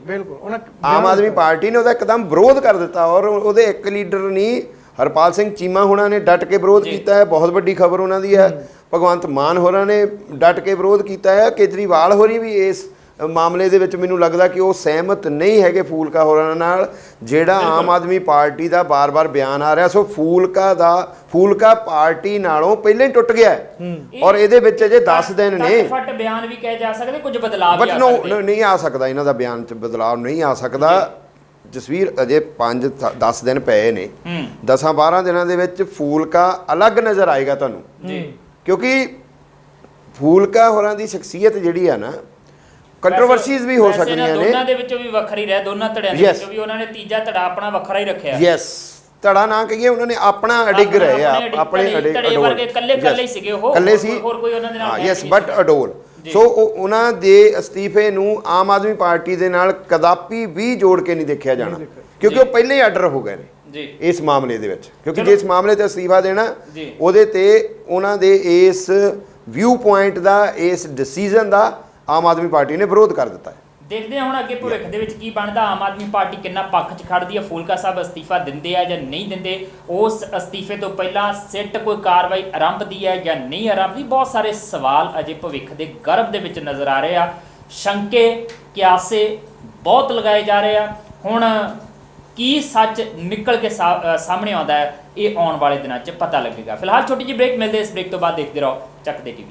ਬਿਲਕੁਲ। ਆਮ ਆਦਮੀ ਪਾਰਟੀ ਨੇ ਉਹਦਾ ਇੱਕਦਮ ਵਿਰੋਧ ਕਰ ਦਿੱਤਾ, ਔਰ ਉਹਦੇ ਇੱਕ ਲੀਡਰ ਨਹੀਂ, ਹਰਪਾਲ ਸਿੰਘ ਚੀਮਾ ਹੋਣਾ ਨੇ ਡਟ ਕੇ ਵਿਰੋਧ ਕੀਤਾ ਹੈ, ਬਹੁਤ ਵੱਡੀ ਖਬਰ ਉਹਨਾਂ ਦੀ ਹੈ। ਭਗਵੰਤ ਮਾਨ ਹੋਰਾਂ ਨੇ ਡਟ ਕੇ ਵਿਰੋਧ ਕੀਤਾ ਹੈ। ਕੇਜਰੀਵਾਲ ਹੋਰੀ ਵੀ ਇਸ ਮਾਮਲੇ ਦੇ ਵਿੱਚ ਮੈਨੂੰ ਲੱਗਦਾ ਕਿ ਉਹ ਸਹਿਮਤ ਨਹੀਂ ਹੈਗੇ ਫੂਲਕਾ ਹੋਰਾਂ ਨਾਲ, ਜਿਹੜਾ ਆਮ ਆਦਮੀ ਪਾਰਟੀ ਦਾ ਬਾਰ-ਬਾਰ ਬਿਆਨ ਆ ਰਿਹਾ। ਸੋ ਫੂਲਕਾ ਪਾਰਟੀ ਨਾਲੋਂ ਪਹਿਲਾਂ ਹੀ ਟੁੱਟ ਗਿਆ ਹੈ, ਔਰ ਇਹਦੇ ਵਿੱਚ ਅਜੇ 10 ਦਿਨ ਨੇ। ਫਟ ਬਿਆਨ ਵੀ ਕਹੇ ਜਾ ਸਕਦੇ, ਕੁਝ ਬਦਲਾਅ ਵੀ ਬਟ ਆ ਨੋ, ਸਕਦੇ। ਨਹੀਂ ਆ ਸਕਦਾ, ਇਹਨਾਂ ਦਾ ਬਿਆਨ 'ਚ ਬਦਲਾਅ ਨਹੀਂ ਆ ਸਕਦਾ ਜਸਵੀਰ। ਅਜੇ 5-10 ਦਿਨ ਪਏ ਨੇ, 10-12 ਦਿਨਾਂ ਦੇ ਵਿੱਚ ਫੂਲਕਾ ਅਲੱਗ ਨਜ਼ਰ ਆਏਗਾ ਤੁਹਾਨੂੰ ਜੀ, ਕਿਉਂਕਿ ਫੂਲਕਾ ਹੋਰਾਂ ਦੀ ਸ਼ਖਸੀਅਤ ਜਿਹੜੀ ਆ ਨਾ, ਕੰਟਰੋਵਰਸੀਜ਼ ਵੀ ਹੋ ਸਕਦੀਆਂ ਨੇ। ਦੋਨਾਂ ਦੇ ਵਿੱਚੋਂ ਵੀ ਵੱਖਰੀ ਰਹੇ, ਦੋਨਾਂ ਧੜਿਆਂ ਦੇ ਵਿੱਚੋਂ ਵੀ ਉਹਨਾਂ ਨੇ ਤੀਜਾ ਧੜਾ ਆਪਣਾ ਵੱਖਰਾ ਹੀ ਰੱਖਿਆ। ਯੈਸ, ਧੜਾ ਨਾ ਕਹੀਏ, ਉਹਨਾਂ ਨੇ ਆਪਣਾ ਅਡਿੱਗ ਰਹੇ ਆ, ਆਪਣੇ ਧੜੇ ਵਰਗੇ ਇਕੱਲੇ ਹੀ ਸੀਗੇ ਉਹ, ਇਕੱਲੇ ਸੀ। ਹੋਰ ਕੋਈ ਉਹਨਾਂ ਦੇ ਨਾਲ ਹਾਂ ਯੈਸ, ਬਟ ਅਡੋਲ। ਸੋ ਉਹਨਾਂ ਦੇ ਅਸਤੀਫੇ ਨੂੰ ਆਮ ਆਦਮੀ ਪਾਰਟੀ ਦੇ ਨਾਲ ਕਦਾਪੀ ਵੀ ਜੋੜ ਕੇ ਨਹੀਂ ਦੇਖਿਆ ਜਾਣਾ, ਕਿਉਂਕਿ ਉਹ ਪਹਿਲੇ ਹੀ ਆਰਡਰ ਹੋ ਗਏ ਨੇ ਜੀ ਇਸ ਮਾਮਲੇ ਦੇ ਵਿੱਚ। ਕਿਉਂਕਿ ਜੇ ਇਸ ਮਾਮਲੇ ਤੇ ਅਸਤੀਫਾ ਦੇਣਾ, ਜੀ, ਉਹਦੇ ਤੇ ਉਹਨਾਂ ਦੇ ਇਸ ਵਿਊ ਪੁਆਇੰਟ ਦਾ, ਇਸ ਡਿਸੀਜਨ ਦਾ ਆਮ ਆਦਮੀ ਪਾਰਟੀ ਨੇ ਵਿਰੋਧ ਕਰ ਦਿੱਤਾ ਹੈ। ਦੇਖਦੇ ਹਾਂ ਹੁਣ ਅੱਗੇ ਭਵਿੱਖ ਦੇ ਵਿੱਚ ਕੀ ਬਣਦਾ। ਆਮ ਆਦਮੀ ਪਾਰਟੀ ਕਿੰਨਾ ਪੱਖ 'ਚ ਖੜਦੀ ਹੈ, ਫੂਲਕਾ ਸਾਹਿਬ ਅਸਤੀਫਾ ਦਿੰਦੇ ਆ ਜਾਂ ਨਹੀਂ ਦਿੰਦੇ, ਉਸ ਅਸਤੀਫੇ ਤੋਂ ਪਹਿਲਾਂ ਸਿੱਟ ਕੋਈ ਕਾਰਵਾਈ ਆਰੰਭਦੀ ਹੈ ਜਾਂ ਨਹੀਂ ਆਰੰਭਦੀ। ਬਹੁਤ ਸਾਰੇ ਸਵਾਲ ਅਜੇ ਭਵਿੱਖ ਦੇ ਗਰਭ ਦੇ ਵਿੱਚ ਨਜ਼ਰ ਆ ਰਹੇ ਆ। ਸ਼ੰਕੇ ਕਿਆਸੇ ਬਹੁਤ ਲਗਾਏ ਜਾ ਰਹੇ ਆ। ਹੁਣ ਕੀ ਸੱਚ ਨਿਕਲ ਕੇ ਸਾਹਮਣੇ ਆਉਂਦਾ ਹੈ, ਇਹ ਆਉਣ ਵਾਲੇ ਦਿਨਾਂ 'ਚ ਪਤਾ ਲੱਗੇਗਾ। ਫਿਲਹਾਲ ਛੋਟੀ ਜਿਹੀ ਬ੍ਰੇਕ, ਮਿਲਦੇ ਇਸ ਬ੍ਰੇਕ ਤੋਂ ਬਾਅਦ ਦੇਖਦੇ ਰਹੋ ਚੱਕਦੇ ਟੀਵੀ।